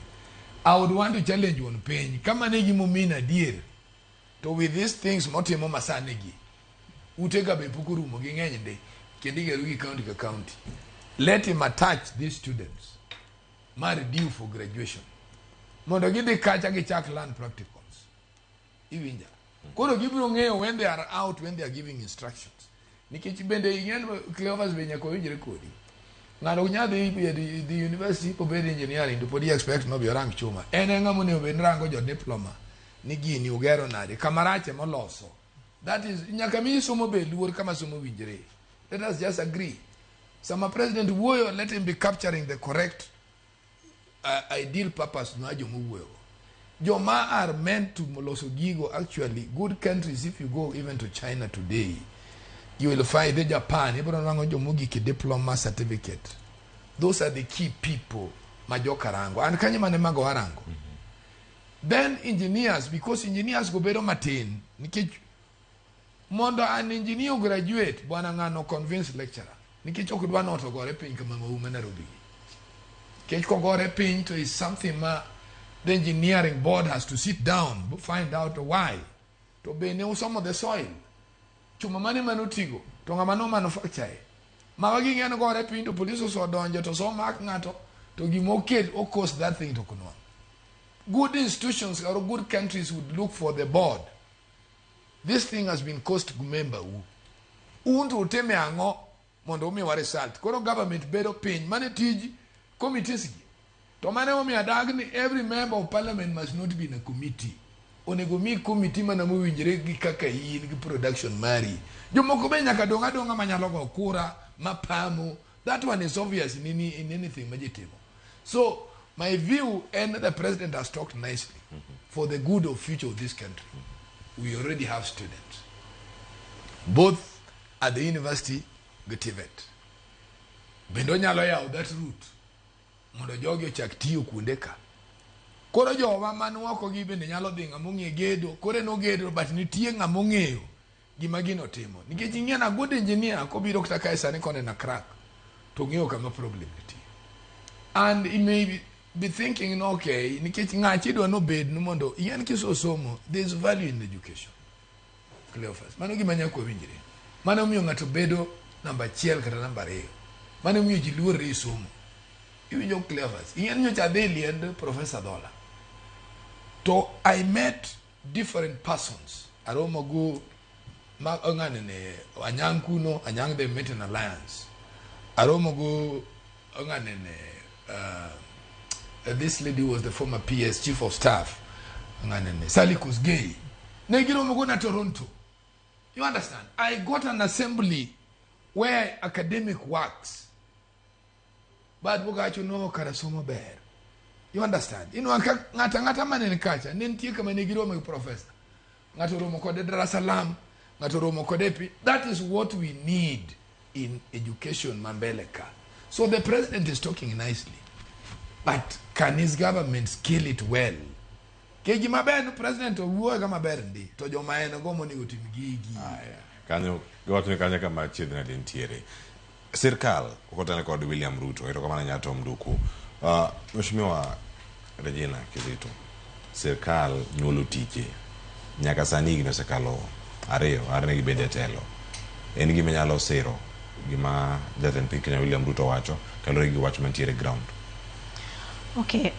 C: I would want to challenge wuon piny kama ne gimomina adier to with these things motimo masane gi utega be pukurumo gi ng'eny ndi kendo igero gi county ka county. Let him attach these students mar due for graduation mondo gidhi kacha gichak learn practicals. Iwinja koro gibiro ng'eyo when they are out, when they are giving instructions. Nikech bende ing'en Cleophas be nyaka winjre kodi ng'ano nyadhi the university po bed engineering to podi expect no be rank chuma en ng'amo ne ben rango jo diploma ni gini ugero nade kamarache moloso. That is nyaka mi somo be luor kama somo winjre. Let us just agree. Sama president wuoyo, let him be capturing the correct ideal purpose no ajo wuoyo. Joma are meant to moloso gigo actually good countries. If you go even to China today, you will find the Japan ibro rango jomugi ki diploma certificate. Those are the key people majokarango and kanye mane mago arango. Then engineers, because engineers go bedo matin nikech mondo an engineer graduate bwana ng'ano convince lecturer nikech ok dwa not ogore piny kama maume Nairobi. Kech kogore piny to is something ma the engineering board has to sit down to find out why. To be ne some of the soil. Chuma mane manotigo to ng'ama no manufacture. Mawagi ng'eno gore piny to police so donjo to so mak ng'ato to gimoket o cost that thing to kunwa. Good institutions or good countries would look for the board. This thing has been cost member unto uteme ango mondo umi wa result. Koro government bedo piny mane tiji committees gi. To mane umi adagni every member of parliament must not be in a committee. Onego mi committee mana mowinjre gi kaka in gi production mari. Jomoko be nyaka donga manyalo go kura mapamo. That one is obvious in anything majitimo. So my view and the president has talked nicely for the good of future of this country. We already have students, both at the university, Getivet. Bendo nyalo yao that route. Mondo jogi ochak tiyo kuonde ka. Koro jowa manuoko gi bende nyalo dhi ng'ama ong'e gedo. Koro no gedo but nitie ng'ama ong'eyo gima gino timo. Nikech ing'e na good engineer kobiro kata kae sani kone na crack to ng'eyo kama problem nitie. And he may be thinking, okay, nikech ng'achi dwa no bed no mondo yen kiso somo, there is value in education. Cleophas. Mano gima nyako winjre. Mano miyo ng'ato bedo namba 1 kata namba 2. Mano miyo ji luore somo. Iwinjo Cleophas. Yen nyocha dhi and Professor Dola. To I met different persons. Aromo go ma onganene anyang kuno, anyang they met an alliance. Aromo go onganene this lady was the former PS chief of staff. Sally Kosgei. Negiro Mogona Toronto. You understand? I got an assembly where academic works. But Bogacho no Karasoma Bear. You understand? You know, ngata man in culture. Ninti kama negiro me professor. Ngatoromo kode Dar es Salaam. Ngatoromo kodepi. That is what we need in education, Mambeleka. So the president is talking nicely. But can his government scale it well? Keji maber no president owuoyo ga maber ndi to joma en go moni otim gigi.
A: Kanyo gotne kanya kama chiedna dentiere. Sirkal kokotane kod William Ruto ero kama nyato mduku Mheshimiwa Regina Kizito, serikal nyuolo tije nyaka sani gino sekalo ariyo arne gibede telo. En gima nyalo siro gima Jatend Piny Kenya William Ruto wacho kalore gi wach mantiere ground.
B: Okay,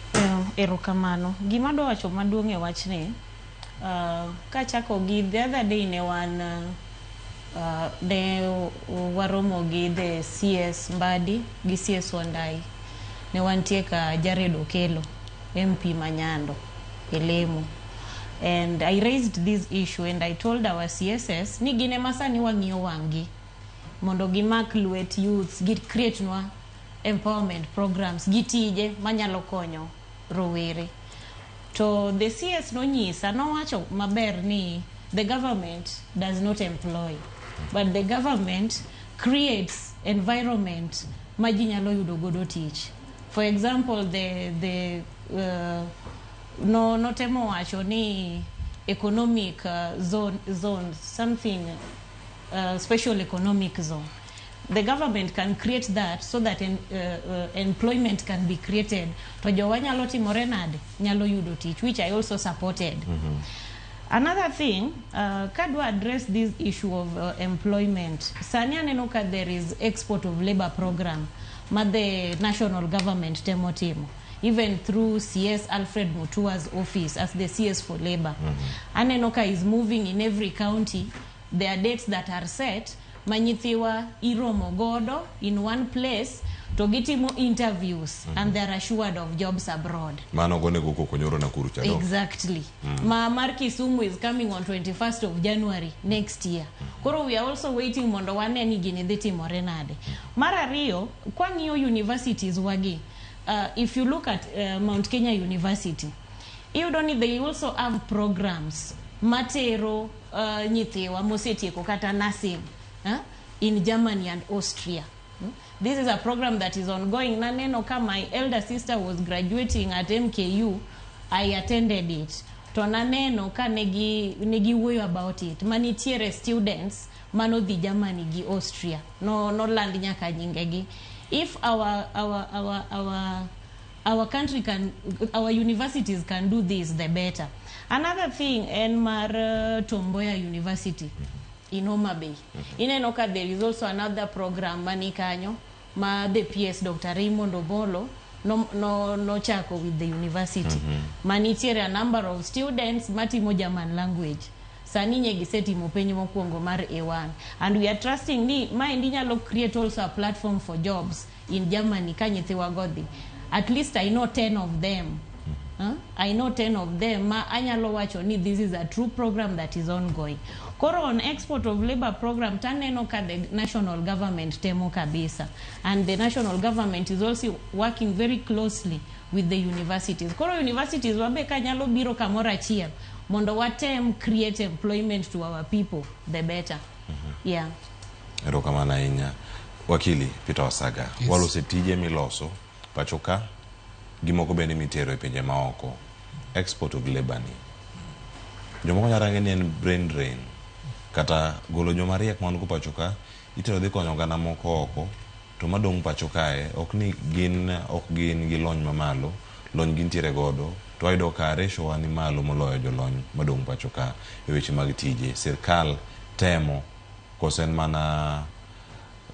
B: erokamano. Gima dwa wacho maduong' e wachni, kachako gi the other day ne waromo gi the CS Mbadi gi CS Wandai. Ne wantie ka Jared Okelo, MP Manyando, Elemo. And I raised this issue and I told our CSS, ni gine masani wang'iyo wangi. Mondo gimak luet youths, git create nwa empowerment programs, gitije manyalo konyo rowere. To the CS no nyisa, no wacho maber ni the government does not employ, but the government creates environment majinyalo yudo godo tich. For example, no temo wacho ni economic zone, something special economic zone. The government can create that so that employment can be created. To jowa nyalo timore nade nyalo yudo tich, which I also supported. Another thing, kadwa address this issue of employment. Sani aneno ka there is export of labor program ma the national government temo. Even through CS Alfred Mutua's office as the CS for labor. Anenoka is moving in every county. There are dates that are set. Manyithiwa iromo godo in one place to get more interviews and they are assured of jobs abroad.
A: Mano gone goko konyoro na kuru chado.
B: Exactly. Marki Sumu is coming on 21st of January next year. Koro we are also waiting mondo wane ni ginidhiti morenade. Mara Rio, kwang'iyo universities wagi. If you look at Mount Kenya University, they also have programs matero nyithiwa mosetieko kata nursing in Germany and Austria. This is a program that is ongoing. Naneno ka my elder sister was graduating at MKU, I attended it. To naneno ka negi wuoyo about it. Manitiere students mano di Germany gi Austria. No land nyaka nyingegi. If our country can, our universities can do this, the better. Another thing, Enmar Tomboya University in Homa Bay. In Enoka, there is also another program, Manikanyo, ma the PS Dr. Raymond Obolo, no chako with the university. Manitiere a number of students, matimo German language. Saninye giseti mopenye mokuongo mar A1. And we are trusting ni nyalo create also a platform for jobs in Germany kanyithiwa godi. At least I know 10 of them. I know 10 of them. Ma anyalo wacho ni this is a true program that is ongoing. Koro on export of labor program taneno ka the national government temo kabisa. And the national government is also working very closely with the universities. Koro universities wabe kanyalo biro kamora achiel. Mondo watem create employment to our people, the better. Yeah.
A: Erokamana inya. Wakili Peter Wasaga. Yes. Walose tije miloso pachoka gimoko bende mitero e pinje maoko. Export of labor ni. Jomoko nyarange ni en brain drain. Kata golo joma riek man ko pachoka itero dhi konyo gana moko oko to madong pachokae ok gin gi lony mamalo, lony gintiere godo. To ayudo ka ratio ani malo moloyo jolony madong pachoka e weche mag tije. Sirkal temo kosen mana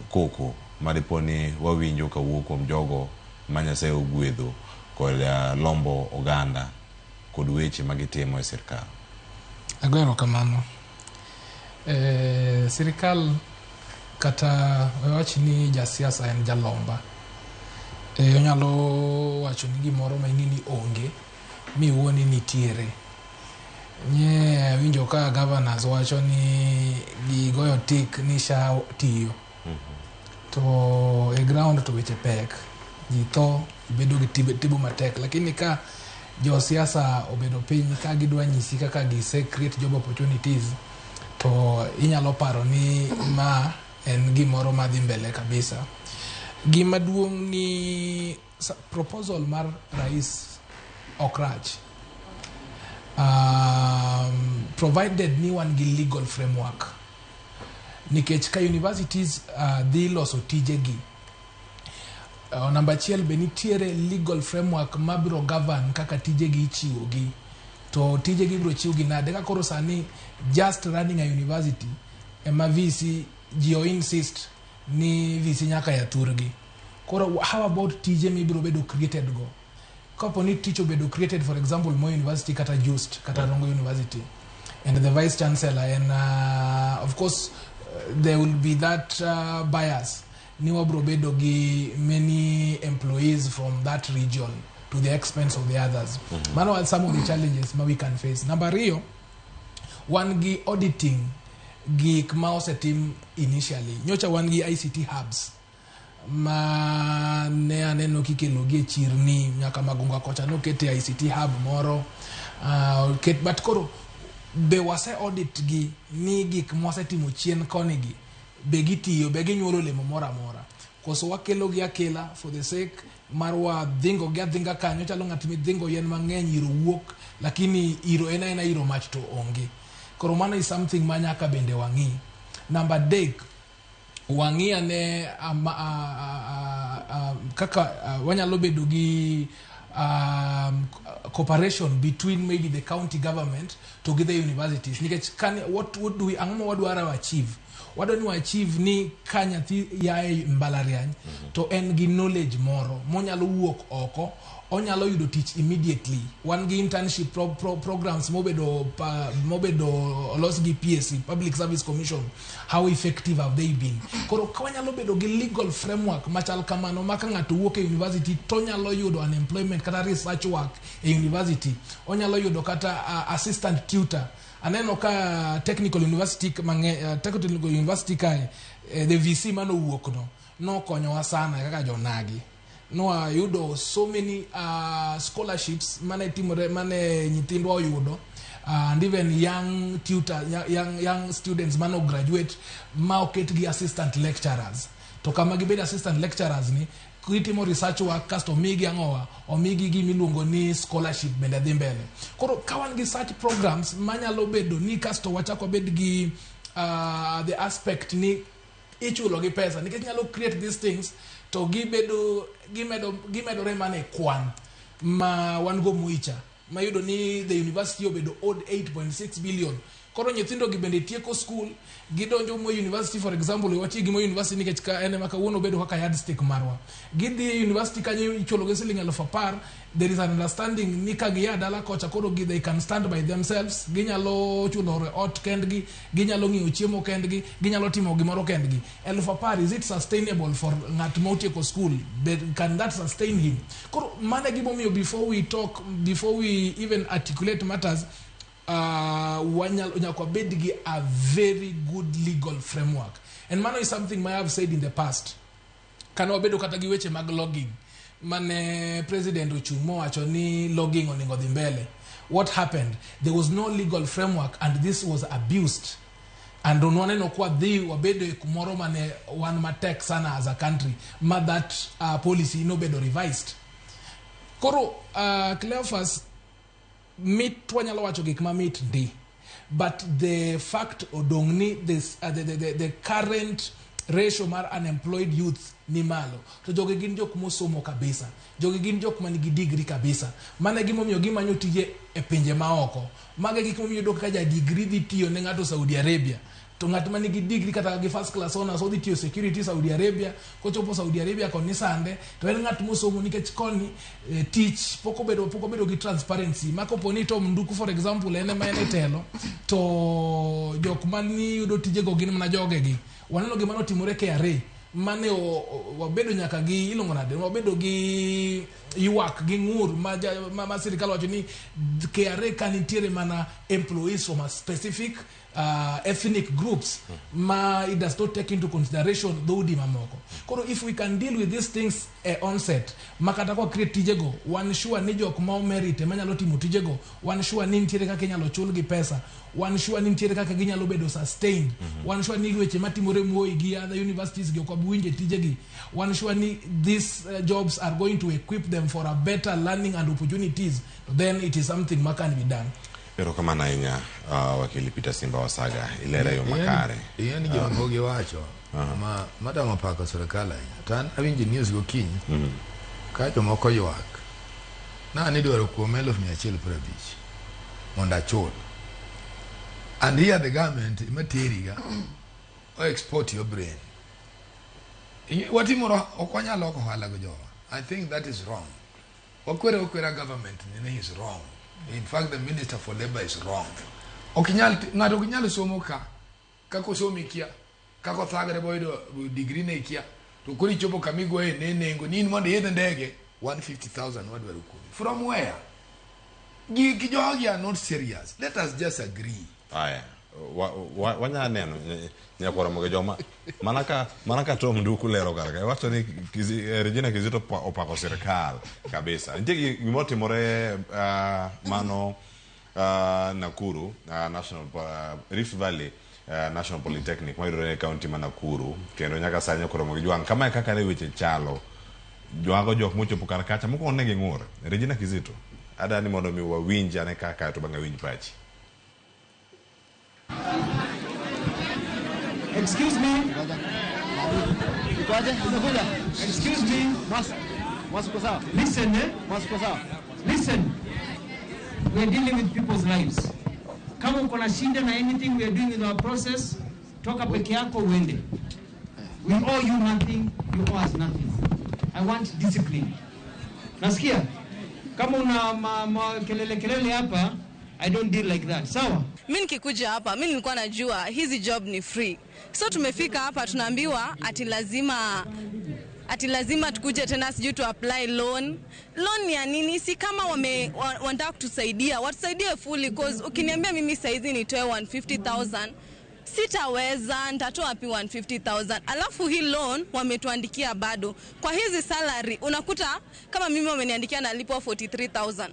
A: koko madiponi wawinjo ka wuok kuom jogo manyase ogwedho kod lombo oganda kod weche magitimo e sirkal.
P: Agwero kamano. Sirkal kata wach ni jasiasa en jalomba. Onyalo wacho ni gimoro manini onge mi woni nitiere. Nye winjo ka governors wacho ni gigoyo tik ni sha tiyo. To e ground to weche pek. Jito bedo gi tibu matek. Lakini ka jo siasa obedo piny ka gidwa nyisi kaka gise create job opportunities to inyalo paro ni ma en gimoro madhi mbele kabisa. Gima duong' ni proposal mar rais okrach. Provided ni wan gi legal framework. Nikech ka universities dhi loso tije gi Number chiel be nitiere legal framework mabiro govern kaka tijegi ichiwogi. To tijegi biro chiwogi nade ka koro sani just running a university ema VC gio insist ni VC nyaka ya turgi. Koro how about tije mibiro bedo created go? Kapo ni teacher bedo created, for example, Moi University kata Just kata Rongo University, and the vice chancellor, and of course there will be that bias. Niwa brobedo gi many employees from that region to the expense of the others. Mano are some of the challenges we can face. Number rio, one gi auditing gi kmaose team initially. Nyocha one gi ICT hubs. Ma ne aneno kikelo gi chirni nyaka Magunga kocha no kete ICT hub moro. But koro be wase audit gi ni gik mwase timo chien koni gi begitiyo begi nyuolo lemo mora koso wakelo gi akela for the sake marwa dhingo gi adhinga kanyo chalo ngatimi dhingo yen mang'eny iro wuok lakini iro ena iro mach to onge. Koro mano is something manyaka bende wangi. Number dek wangi ane kaka wanyalo bedo gi cooperation between maybe the county government to get the universities. What do we achieve? What do we achieve ni kanyathi yae mbalariany to en gi knowledge moro monyalo wuok oko onyalo yudo tich immediately. One gi internship programs mobedo olos gi PSC, Public Service Commission. How effective have they been? Koro kawanyalo bedo gi legal framework machal kamano maka ng'ato wuok e university tonyalo yudo unemployment kata research work e university. Onyalo yudo kata assistant tutor. Aneno ka technical university kai the VC mano wuok no konyowa sana kaka jonagi. No yudo so many scholarships mane nyithindwa oyudo, and even young tutor young students mano graduate ma oket gi assistant lecturers. To kama gibedo assistant lecturers ni kitimo research work kasto migi angowa o migi gi miluongo ni scholarship bende dhi mbele. Koro kawan gi such programs manyalo bedo ni kasto wachako bed gi the aspect ni ichulo gi pesa nikech nyalo create these things to gimedo remane kwan ma wan go muicha mayudo ni the university obedo owed 8.6 billion. Koro nyithindo gi bende tieko school gidonjo Moi University, for example, wachi gi Moi University nikech ka ene maka wono bedo kaka yardstick marwa. Gidhi university kanyo ichulo gi siling 10,000. There is an understanding ni ka gi dala kocha koro they can stand by themselves. Ginyalo chulo ot kendgi, ginyalo ng'iyo chiemo kendgi, ginyalo timo gimoro kendgi. 10,000, is it sustainable for ngat motieko school? Can that sustain him? Koro mane gimomiyo before we even articulate matters, nyakwa bedgi a very good legal framework. And mano is something I have said in the past. Kano bedo kata gi weche mag logging. Mane President Ochumo wacho ni logging oningo dhi mbele. What happened? There was no legal framework and this was abused. And onwaneno kwa dhi wabedo kumoro mane wan matek sana as a country. Ma that policy no bedo revised. Koro Cleophas meet wanyalo wacho gik ma meet ndi, but the fact odong ni this the current ratio mar unemployed youth ni malo to joge gin jok mosomo kabisa, joge gin jok manigi degree kabisa. Mane gimomiyo gimanyo tije e pinje maoko. Mage gik momiyo dok ka ja degree dhi tiyo ne ng'ato Saudi Arabia, to ng'at manigi degree kata gi first class honors odhi tiyo security Saudi Arabia. Kochopo Saudi Arabia koni sande to en ng'at mosomo nikech koni teach poko bedo gi transparency. Mako poni to mnduku, for example, ene ma ene telo to jok mani yudo tije go gin mana joge gi. Waneno gimano timore KRA mane wabedo nyaka gi ilongo nade, wabedo gi yuak gi ngur ma sirikal wacho ni KRA kanitiere mana employees from a specific ethnic groups ma it does not take into consideration dhoudi mamoko. Koro if we can deal with these things onset makata kwa create tijego, one sure ni jok ma merit manyalo timo tijego, one sure ni ntiere kaka inyalo chul gi pesa, one sure ni ntiere kaka ginyalo bedo sustained, one sure ni weche matimore Moi gi other universities gi okwabuinje tijegi, one sure ni these jobs are going to equip them for a better learning and opportunities, then it is something ma can be done.
A: Pero kama na inya wakili Peter Simba Wasaga ilera yo makare.
C: Yani John Bogi wacho ma madam apako serikali tan awinji news go kiny ka jomoko ywak na ni dwaro kuom 1,150 mondo achul and here the government materiga o export your brain watimoro okwanyalo oko hala go jowa. I think that is wrong. Okwera government nene is wrong. In fact the minister for labor is wrong. Ngado kinyalo somo kako somi kia kako thagre boydo degree ne kia to kuri chopo kamigo nengo nini mondo yedhe ndege 150,000 wadwaro kuom from where gijogi are not serious. Let us just agree.
A: Aya wanya neno nyakora moge joma manaka Tom Nduku lero karaka wacho ni Regina Kizito opako serikal kabisa ntie gimotimore mano Nakuru National Rift Valley National Polytechnic mayudore county ma Nakuru kendo nyaka sanya koro moge jwang kama kaka ne weche chalo jwago jok mochopo kar kacha moko ne ging'ur Regina Kizito adani mondo mi wawinja ne kaka to banga winj pachi.
R: Excuse me. Excuse me. Listen, Listen. We are dealing with people's lives. Kama uko na shida na anything we are doing in our process, toka peke yako uende. We owe you nothing, you owe us nothing. I want discipline. Nasikia? Kama una kelele hapa, I don't deal like that. Sawa?
S: Mimi nikikuja hapa, mimi nilikuwa najua hizi job ni free. So tumefika hapa tunaambiwa ati lazima tukuje tena sijui tu apply loan. Loan ya nini? Si kama wanataka kutusaidia, watusaidie fully because ukiniambia mimi saizi nitoe 150,000 sitaweza, nitatoa wapi 150,000? Alafu hii loan wametuandikia bado. Kwa hizi salary unakuta kama mimi wameniandikia nalipwa 43,000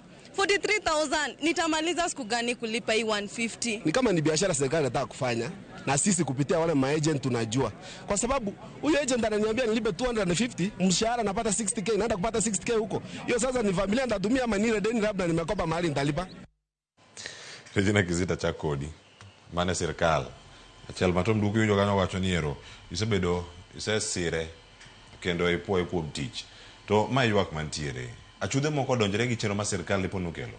S: nitamaliza siku gani kulipa hii 150?
T: Ni kama ni biashara serikali inataka kufanya na sisi kupitia wale maagent tunajua. Kwa sababu huyo agent ananiambia nilipe 250, mshahara napata 60k, naenda kupata 60k huko. Hiyo sasa ni familia nitatumia ama nile deni labda nimekopa mahali nitalipa.
A: Regina Kizito cha kodi. Maana serikali achiel Tom Nduku yo kanyo wacho ni ero isebedo isesire kendo ipuoyo kuom tich. To ma ywak mantiere. Achude moko donjore gi chenro ma serikali liponu kelo.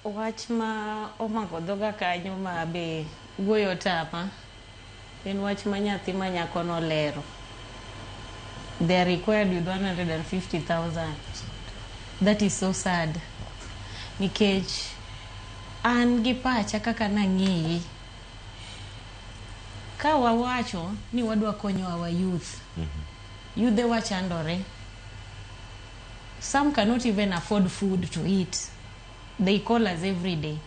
B: Wach ma omako dhoga kanyo ma be wuoyo tama en wach ma nyathi ma nyako no lero. They are required with 150,000. That is so sad. Nikech an gi pacha kaka nang'i ka wawacho ni wadwa konyo our youth. Youth they wachandore. Some cannot even afford food to eat. They call us every day.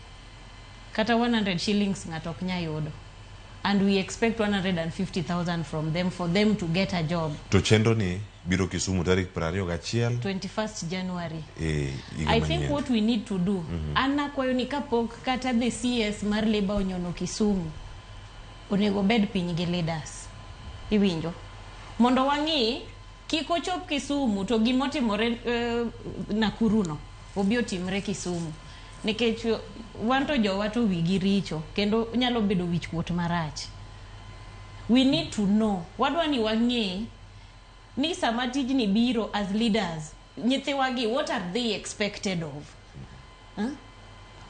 B: Kata 100 shillings ngatok nya yudo. And we expect 150,000 from them for them to get a job.
A: To chenro ni biro Kisumu tarik 21
B: 21st January. I think what we need to do ana kwayo ni kapok kata the CS mar labor onyono Kisumu onego bed piny gi leaders. Iwinjo? Mondo wangi kiko chop Kisumu to gimotimore Nakuru no obi otimre Kisumu. Nikech wanto jowa to wigi richo kendo nyalo bedo wich kuot marach. We need to know wadwa ni wangi ni sama tijni biro as leaders nyithiwagi what are they expected of.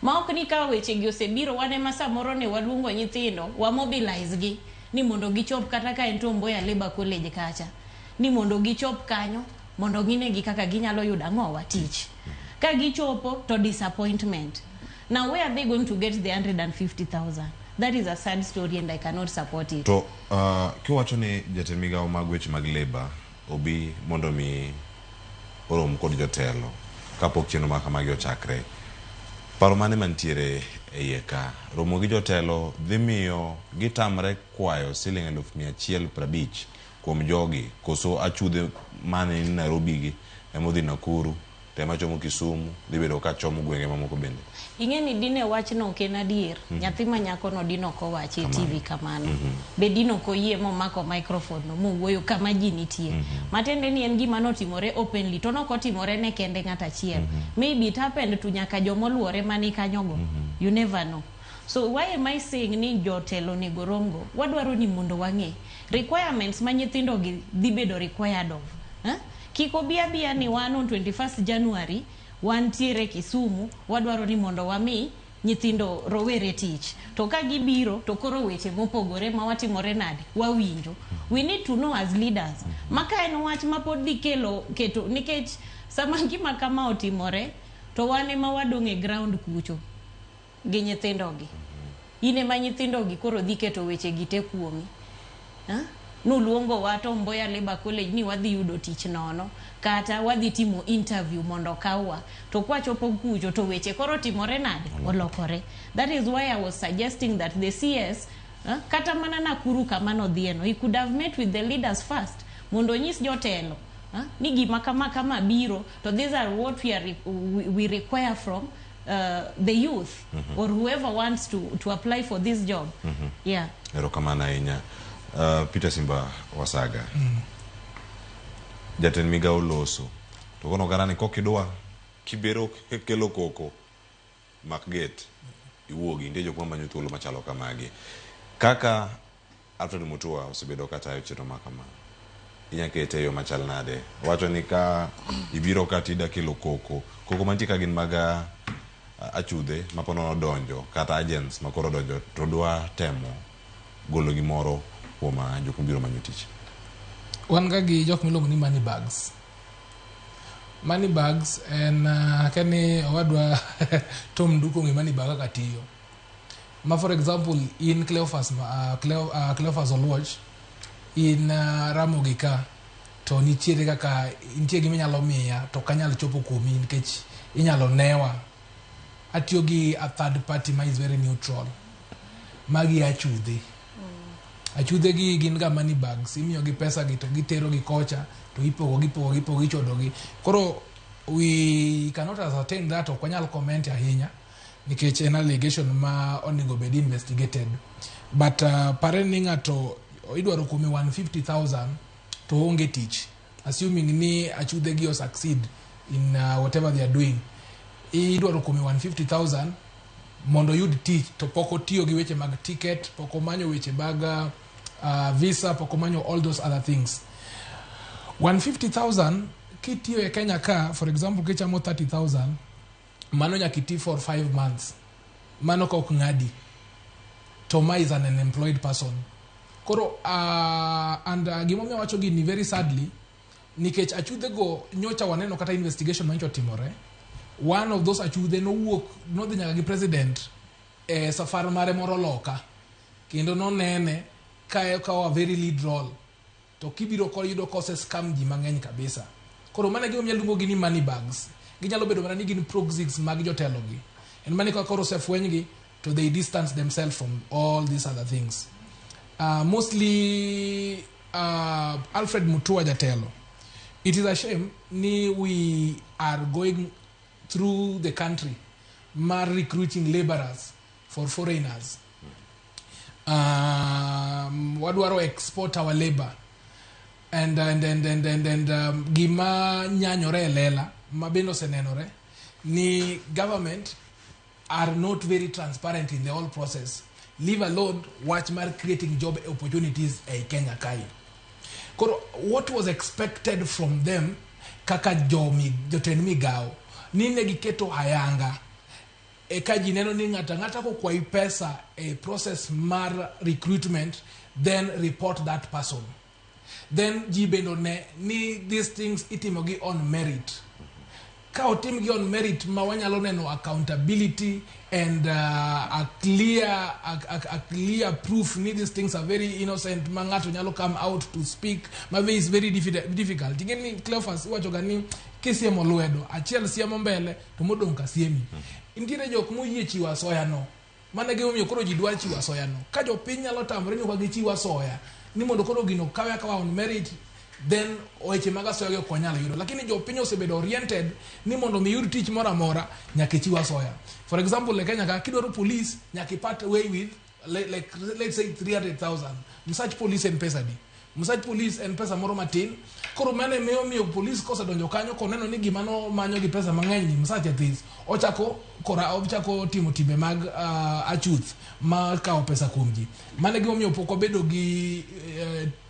B: Ma ok ni ka weche gi osebiro wane masa moro ne waluongo nyithindo wa mobilize gi ni mondo gichop kata ka ento Mboya Labor College kacha ni mondo gichop kanyo mondo ngine gi kaka ginyalo yuda ng'owa tich. Ka gichopo to disappointment. Now where are they going to get the 150,000? That is a sad story and I cannot support it.
A: To kiwacho ni jatend migawo mag weche mag labor obi mondo mi orom kod jotelo kapok chenro ma kamagi ochakre. Paro mane mantiere e ka romo gi jotelo dhi miyo gitamre kwayo siling 150 kuom jogi koso achude mane ni Nairobi gi emodhi Nakuru tema chomo Kisumu dhi bedo ka chomo gwenge mamoko bende.
B: Ingeni dine wach no ken adier nyathi ma nyako no dino ko wachi TV kamano be dino ko yie mo mako microphone no mo wuoyo kama ji nitie matende ni en gima notimore openly to noko timore ne kende ngata chiel maybe it happened to nyaka jomoluore mani kanyogo you never know. So why am I saying ni jotelo ni gorongo? Wadwaro ni mondo wang'e requirements ma nyithindo gi dhi bedo required of. Kiko bia ni wan on 21st January wan tiere Kisumu wadwaro ni mondo wami nyithindo rowere tich. To ka gibiro to koro weche mopogore ma watimore nade wawinjo. We need to know as leaders. Maka en wach ma pod dhi keto nikech sama gima kama otimore to wan ema wadong' e ground kucho gi nyithindo gi. Ine ma nyithindo gi koro dhi keto weche gite kuomi. Nuluongo wato Mboya Labour College ni wadhi yudo tich nono kata wadhi timo interview mondo kawa to kwachopo kucho to weche koro timore nade olokore. That is why I was suggesting that the CS kata mana Nakuru kamano dhieno, he could have met with the leaders first mondo nyis jotelo ni gima kama biro to these are what we require from the youth or whoever wants to apply for this job. Yeah.
A: Erokamana inya. Peter Simba Wasaga. Jatend migao loso. To kono garani kokidwa kibero kelo koko makgate iwuogi ndejo kwa manyo thuolo machalo kamagi. Kaka Alfred Mutua osebedo kata chenro makama. Inyakete yo machal nade. Wacho ni ka ibiro katida kelo koko mantie ka gin maga achude mapono donjo kata agents makoro donjo to dwa temo golo gimoro kuoma jokumbiro manyo tich.
P: Wan ga gi jok miluongo ni money bags. Money bags en kani wadwa tom duko ngi money bag ka tiyo. Ma for example in Cleophas Oluoch in Ramogi ka to nitiere kaka nitie gima nyalo miya to kanyal chopo kuomi nikech inyalo newa. Atiyo gi a third party ma is very neutral. Magi achude. Achude gi gin ga money bags, imiyo gi pesa gi to gitero gi kocha to ipogo gichodo gi. Koro we cannot ascertain that or kwanyal comment ahinya nikech en allegation ma onego bed investigated. But pare ni ngato idwaro kuome 150,000 to onge tich, assuming ni achude gi o succeed in whatever they are doing. Idwaro kuome 150,000 mondo yud tich to poko tiyo gi weche mag ticket, poko manyo weche baga visa, poko manyo all those other things. 150,000 kitiyo e Kenya ka, for example kichamo 30,000 mano nyakiti for 5 months, mano ka ok ngadi to ma is an unemployed person. Koro and gimomiyo wacho gini very sadly nikech achude go nyocha waneno kata investigation mancho timore. One of those achude no dhi nyaka gi president safar mare moro loka kendo no nene ka very lead role to kibiro ko yudo causes scam ji mang'eny kabisa. Koro mane gi omyal luongo gi ni money bags, ginyalo bedo mana ni gin proxies mag jotelo gi, en mane ka koro sefweny gi to they distance themselves from all these other things. Mostly Alfred Mutua jatelo. It is a shame ni we are going through the country recruiting laborers for foreigners. Wadwaro export our labor and gima nyanyore lela mabendo senenore ni government are not very transparent in the whole process, leave alone watch mar creating job opportunities in Kenya kai. What was expected from them kaka jotend migao nine giketo hayanga ka jineno ni ngata ko kwa pesa a process mar recruitment, then report that person, then jibendo ne ni these things itimogi on merit. Ka otimgi on merit ma wanyalo neno accountability and a clear proof ni these things are very innocent, mangato nyalo come out to speak, maybe is very difficult. Ingeni Cleophas wacho gani kisiemo lwedo achiel siemo mbele to modong ka siemi. Intire jok moyie chiwo asoya no, mane ge omiyo koro ji dwar chiwo asoya no. Ka jopiny nyalo tamore ni ka gichiwo asoya ni mondo koro gino kawe ka on merit, then oeche mag asoya ge ok nyalo yudo. Lakini jopiny osebedo oriented ni mondo mi yud tich moro amora nyaka chiwo asoya. For example, le Kenya ka kidwaro police nyaka part away with like let's say 300,000. Such police and pesa di msach police en pesa moro matin koro mane miyo police kosa donjo kanyo koneno ni gimano manyo gi pesa mang'eny ni msach athis ochako timo timbe mag achuth ma kawo pesa kuom ji mane gimomiyo pok obedo gi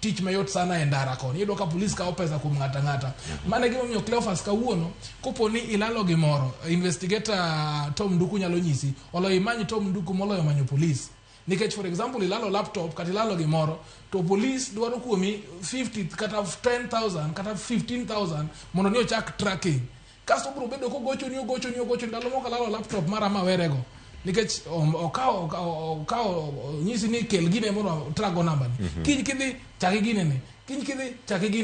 P: tich mayot sana e ndara koni iyudo ka police kawo pesa kuom ng'ata mane gimomiyo Cleophas kawuono kopo ni ilalo gimoro investigator Tom Nduku nyalo nyisi oloyo imany Tom Nduku moloyo manyo police nikech for example ilalo laptop kata ilalo gimoro to police dwaro kuomi 50 kata 10,000 kata 15,000 mondo ni ochak tracking kasto bro bedo ko gocho ndalo moko lalo laptop mara mawerego nikech okao nyisi ni kel gine mondo trago number kiny kidhi chaki gine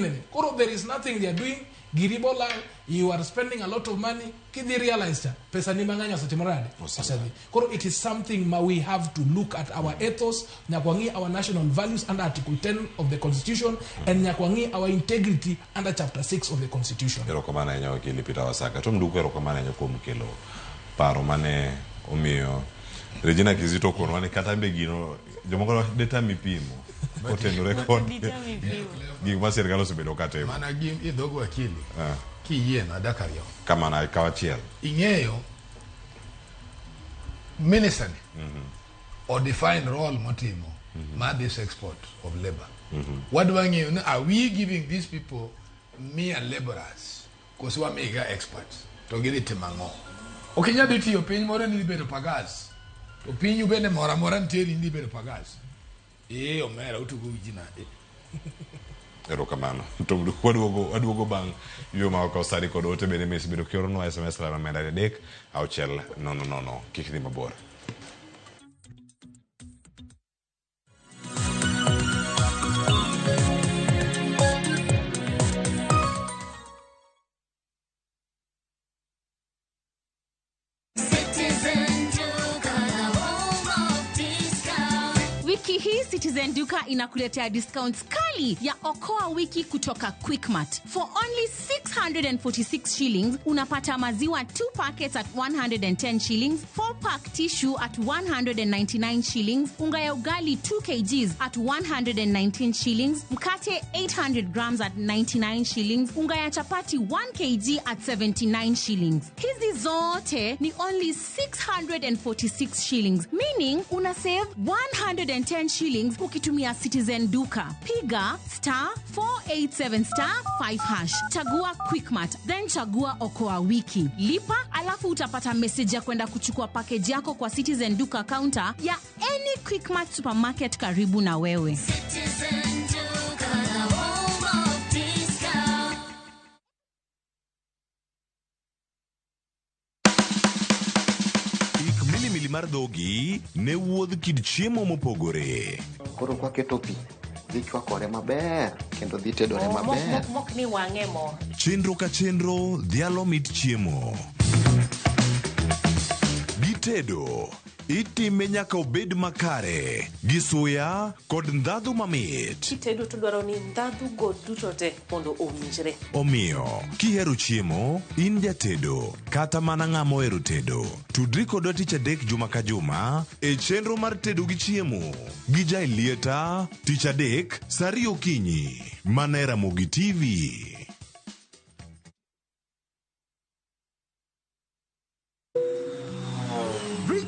P: ne koro there is nothing they are doing giribola you are spending a lot of money kidhi realize pesa ni mang'anya osetimorade osedhi koro it is something we have to look at our ethos nyakwangi our national values under article 10 of the constitution and nyakwangi our integrity under chapter 6 of the constitution.
A: Erokamano ahinya wakili Peter Wasaka. Tom Nduku, erokamano ahinya kuom kelo paro mane omiyo Regina Kizito kono wane kata mbe gino jomoko deta mipimo otenore kod gik ma sirkal osebedo katimo
C: mana gim idhogo wakili kiyie na dakario
A: kama na kawachiel
C: ing'eyo minister or define role motimo ma this export of labor wadwa ng'eyo ni are we giving these people mere laborers koso wamiga experts to gidhi timang'o okinyadhi tiyo piny moro ni bedo pagas to pinyu bende mora ntieri ni bedo pagas omera utugo ujina
A: erokamano Tom Nduku waduogo bang' yo ma okosari kod ote bende mesi bedo kiorno SMS la menda 3 auchiel nono kik dhi mabor.
G: Citizen Duka inakuletea discounts kali ya Okoa wiki kutoka Quickmart. For only 646 shillings, unapata maziwa 2 packets at 110 shillings, 4-pack tissue at 199 shillings, unga ya ugali 2 kgs at 119 shillings, mkate 800 grams at 99 shillings, unga ya chapati 1 kg at 79 shillings. Hizi zote ni only 646 shillings, meaning una save 110 shillings ukitumia Citizen Duka. Piga *487*5#. Chagua Quickmart, then chagua Okoa wiki. Lipa, alafu utapata message ya kwenda kuchukua package yako kwa Citizen Duka counter ya any Quickmart supermarket karibu na wewe. Citizen Duka, home of discount.
A: Mili mar dhogi ne wuodh kid chiemo mopogore.
U: Koro kwa keto pi dhi chwakore maber kendo dhi tedore maber.
V: Mok ni wang'e mo.
A: Chenro ka chenro dhialo mit chiemo. Gitedo itime nyaka obed makare gi suya kod ndhadhu mamit.
V: Kitedo to dwaro ni ndhadhu go duto te mondo owinjre.
A: Omiyo kihero chiemo in jatedo kata mana ng'ama ohero tedo tudri kodwa tich adek juma ka juma e chenro mar tedo gi chiemo gi Jailieta tich adek saa 2 okinyi mana e Ramogi TV.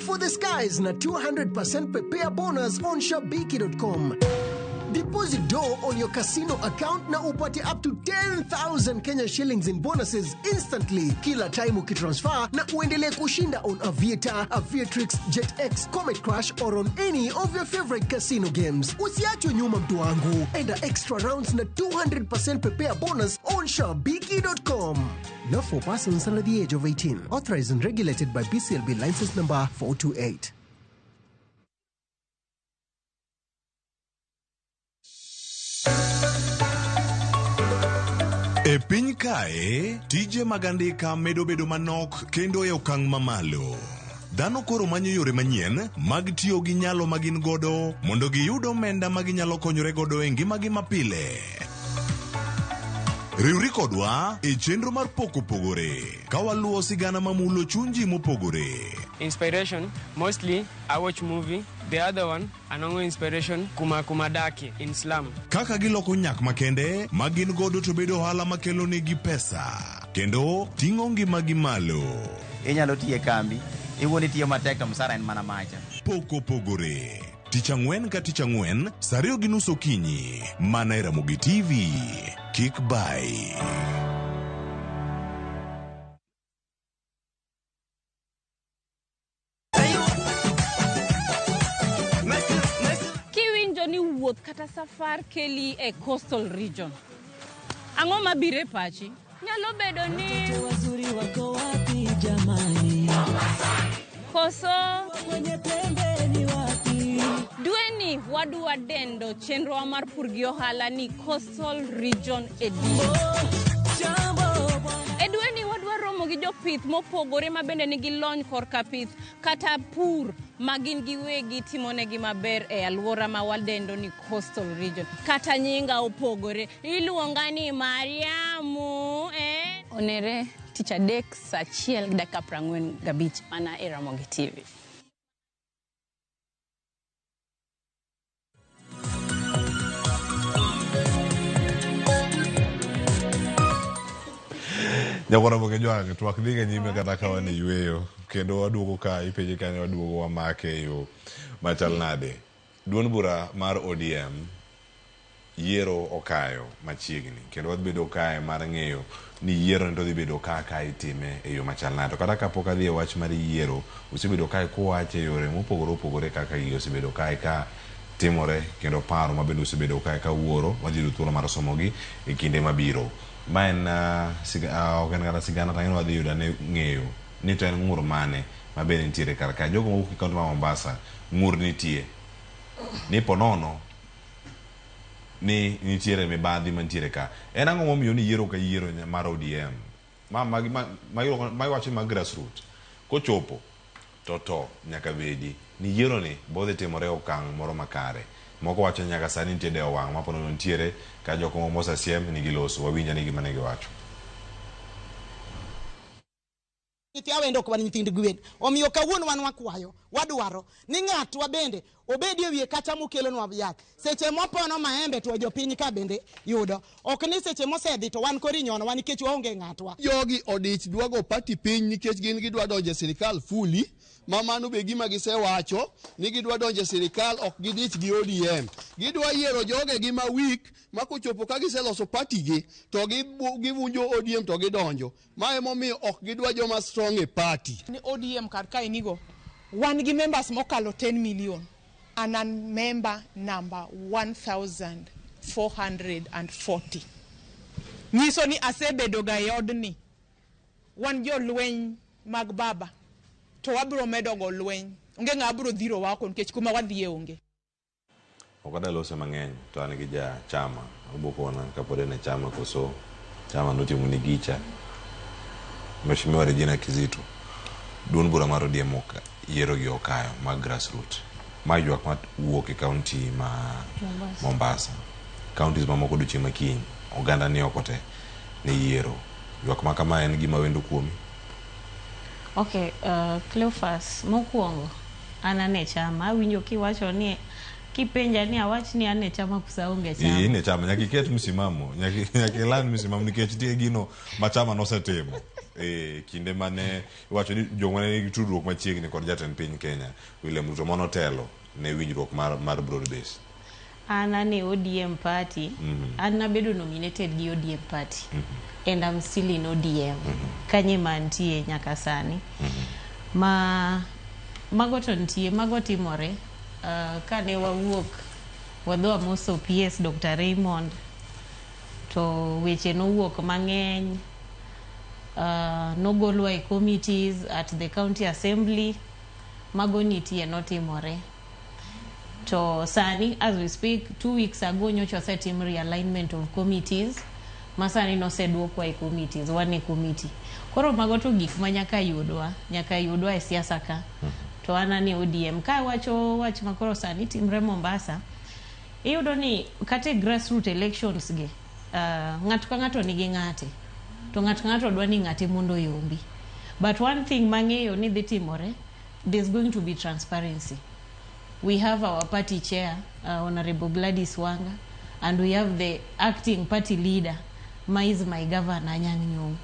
J: For the skies na 200% prepare bonus on Shabiki.com. Deposit dough on your casino account na upate up to 10,000 Kenya shillings in bonuses instantly kila time ukitransfer na uendelee kushinda on Aviator, Aviatrix, JetX, Comet Crash or on any of your favorite casino games. Usiachwe nyuma mtu wangu. Enda extra rounds na 200% prepare bonus on Shabiki.com. Not for persons under the age of 18. Authorized and regulated by BCLB license number 428.
A: E piny kae, tije magandika medo bedo manok kendo e okang' mamalo. Dhano koro manyo yore manyien mag tiyo gi nyalo magin godo mondo giyud omenda maginyalo konyore godo e ngimagi mapile. Riwri kodwa e chenro mar pogore ka waluwo sigana mamulo chunji mopogore.
W: Inspiration, mostly I watch movie,
D: The other one, Anongo Inspiration, Kumadaki in Slum.
A: Kaka giloko nyak makende, magin godo to bedo hala makelo negi pesa. Kendo, tingo ngimagi malo.
E: Inyalo tiye kambi, iwoni tiyo matek to msara en mana macha.
A: Poko pogore. Ticha ng'wen ka ticha ng'wen, sario gi nus okinyi. Mana e Ramogi TV. Kick by.
B: Ni wuoth kata safar keli e coastal region. Ang'o mabire pachi? Nyalo bedo ni wazuri wako wapi jamani? Koso kwenye pembe ni wapi? Dweni wadwa dendo chenro mar pur gi ohala ni coastal region edition. Edweni wadwa romo gi jopith mopogore mabende nigi lony korka pith kata pur magin giwegi timonegi maber e alwora ma wadendo ni coastal region. Kata nyinga opogore iluonga ni Mariamu onere tich adek saa 1:45 mana e Ramogi TV.
A: Nyakora boke jwang twak dhiga nyime kata ka wane yweyo kendo waduogo ka ipenje kane waduogo wamake yo machal nade. Duond bura mar ODM yiero okayo machiegni kendo wadbedo kae mar ng'eyo ni yiero nito dhi bedo ka itime e yo machal nade. Kata kapok adhi e wach mar yiero osebedo kae kowache yore mopogore opogore kaka gigi osebedo kae ka timore kendo paro mabende osebedo kae ka wuoro wadhi thuolo mar somogi e kinde mabiro. Maen oken kata sigana tang'en wadhi yuda ne ng'eyo ni to en ng'ur mane mabende nitiere kar ka jogo mawuok e kaunti ma Mombasa ng'ur nitie ni ponono ni nitiere mibadhi mantiere ka. En ang'o momiyo ni yiero ka yiero mar ODM ma iwacho mag grassroots kochopo to nyaka bedi ni yiero ni bodhi timore okang' moro makare. Moko wacho nyaka sani nitie deo wang' maponono nitiere ka joko Mosa Siem nigi loso wawinja ni gima ne giwacho.
W: Nyithi awendo kwa nyithind gwen. Omiyo kawuono wan wakwayo, wadwaro ni ng'atwa bende obedi e wiye kata mokelo nwa yath. Seche mopono maembe to jopiny ka bende yudo. Ok ni seche mosedhi to wan kori nyono wan nikech waonge ng'atwa.
X: Jogi odich dwago pati piny nikech gin gidwa donje sirikal fuli. Mamano be gima gisewacho ni gidwa donje sirikal ok gidich gi ODM. Gidwa yiero joge gima weak makochopo ka giseloso party gi to givunjo ODM to gidonjo. Mae momiyo ok gidwa joma strong e party.
Y: Ni ODM kar kae nigo wan gi members mokalo 10 million and a member number 1440. Nyiso ni asebedo ga yodni wan jo lweny mag baba to wabro medo go lweny onge ng'abro dhiro wako nikech kuma wadhiye onge.
A: Okada lose mang'eny to an gi ja chama obokona kapode na chama koso chama notimo ni gicha Mheshimiwa Regina Kizito duond bura mar ODM yiero gi okayo mag grassroots ma ywak ma wuok e kaunti ma Mombasa counties mamoko duche makiny oganda ni okote ne yiero ywak ma kama en gima wendo kuomi.
B: Okay, Cleophas mokuongo anane chama awinjo kiwacho ni kipenja ni awach ni ane chama kusaonge chama.
A: Ine chama nyaki ket msimamo nyaki lan msimamo nikech tie gino machama nosetimo kinde mane iwacho ni jomane nigi tudruok machiegni kod jatend piny Kenya William Ruto monotelo ne winjruok mar broad base.
B: Anane ODM party an bedo nominated gi ODM party and I'm still in ODM kanye mantie nyaka sani mago to ntie mago timore kane wawuok wadho amoso PS Dr. Raymond to weche nowuok mang'eny nogolwa e committees at the county assembly mago nitie notimore to sani as we speak 2 weeks ago nyocha setim realignment of committees masani no sedwokwa e committees one committee koro mago to gik manyaka yudwa e siasa ka to anani ODM ka wacho wach makoro sani timre Mombasa iyudo ni kate grassroots elections ge ng'ato ka ng'ato nigi ng'ate to ng'ato dwa ni ng'ate mondo yombi but one thing mang'eyo ni dhi timore there's going to be transparency we have our party chair, Honorable Gladys Wanga, and we have the acting party leader, Maiz my governor Anyang' Nyong'o.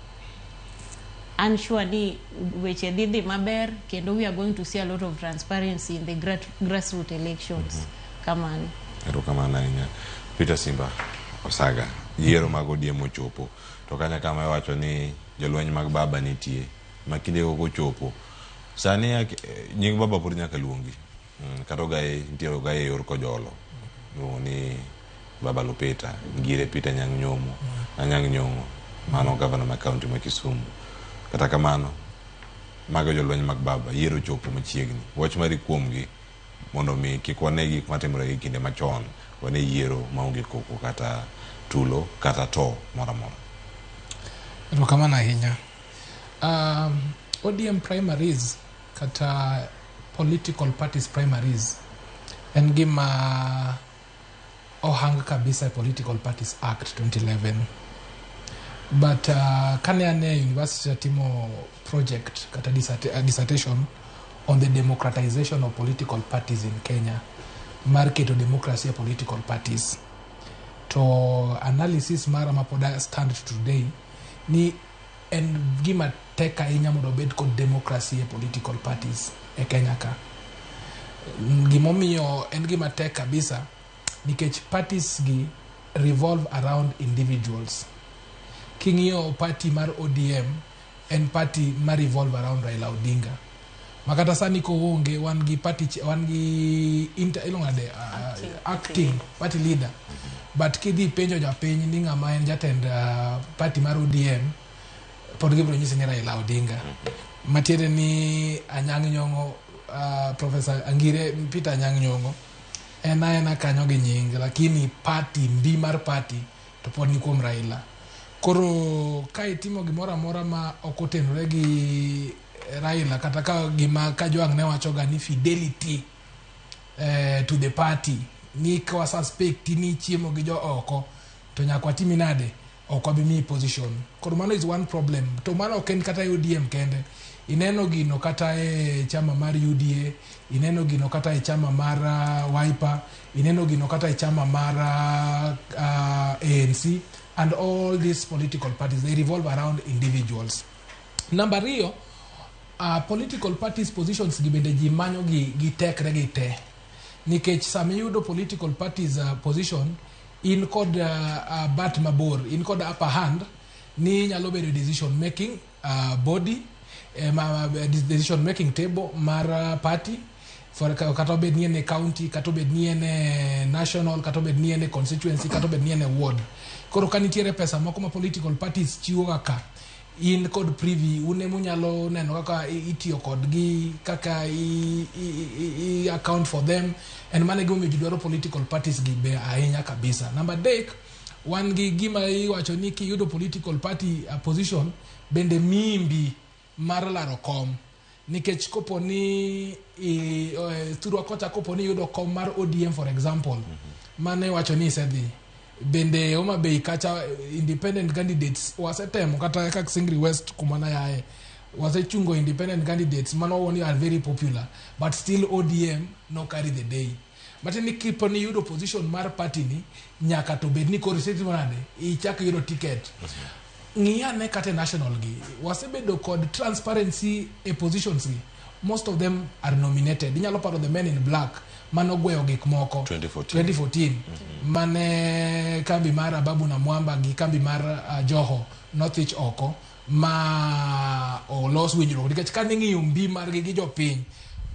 B: And surely, weche didhi maber, kendo we are going to see a lot of transparency in the grassroots elections. Kamani.
A: Erokamano ahinya. Peter Simba Osaga, yiero mag ODM ochopo. To kanya kama iwacho ni jolweny mag baba nitie, ma kinde go chopo. Sani nying baba pod nyaka luongi. Kata ogaye nitie ogaye yor kojolo. Ni Baba Lupita, Ngire Peter Anyang' Nyong'o, mano governor ma county ma Kisumu. Kata kamano mago jolweny mag baba yiero chopo machiegni. Wach mari kuomgi mondo mi kik wane gik matimore gi kinde machon, wane yiero maonge koko kata tulo kata to moro amora.
P: Erokamano ahinya. ODM primaries kata political parties primaries en gima ohang kabisa Political Parties Act 2011. But kane ane university timo project kata dissertation on the democratization of political parties in Kenya, market of democracy of political parties. To analysis mara mapoda stand today ni en gima teka inya mondo bed kod democracy of political parties e Kenya ka. Gimomiyo en gima teka kabisa nikech parties gi revolve around individuals. King'iyo party mar ODM en party mar revolve around Raila Odinga. Makata sani ko onge wan gi party wan gi acting party leader. But kidhi penjo japiny ni ng'ama en jatend party mar ODM pod gibro nyisi ni Raila Odinga. Matiende ni Anyang' Nyong'o, Professor Ngire Peter Anyang' Nyong'o ena kanyo gi nying, lakini party mbi mar party to pod ni kuom Raila. Koro ka itimo gimoro amora ma ok otenore gi Raila, kata ka gima ka Joang' ne wachoga ni fidelity to the party, ni kwa suspect ni chiemo gi jo oko, to nyakwa timi nade ok abimi position. Koro mano is one problem. To mano ok en kata UDM kende. Ineno gino kata e chama mar UDA, ineno gino kata e chama mar Wiper, ineno gino kata e chama mar ANC, and all these political parties, they revolve around individuals. Number 2, political parties positions gibende jimanyo gi tekre gi te. Nikech samiyudo political parties position in kod bat mabor, in kod upper hand, ni nyalo bedo decision making body, decision making table mar party, for kata obed ni ene county, kata obed ni ene national, kata obed ni ene constituency, kata obed ni ene ward. Koro kanitiere pesa moko ma political parties chiwo kaka in kod privy, une munyalo neno kaka itiyo kod gi, kaka i account for them, and mane gimo jidwaro political parties gi be ahinya kabisa. Number 3, wan gi gima iwacho ni ki yudo political party position bende mimbi mar laro kom. Nikech kopo ni thurwa kocha kopo ni yudo kom mar ODM for example, mane wacho ni sedhi bende Homa Bay kacha independent candidates wasetemo kata kaka Singri West kumana yae wasechungo independent candidates mano woni are very popular, but still ODM no carry the day. But ni kipo ni yudo position mar party ni nyaka to bed ni koriseti manade ichaka yudo ticket. Ngiya ne kate national gi wasebedo kod transparency e positions gi, most of them are nominated. Inyalo paro the Men in Black mano gweyo gik moko 2014 mane kambi mar Babu na Mwamba gi kambi mar Joho Northwich oko ma olos winjruok. Nikech ka ning'iyo mbi mar gi jopiny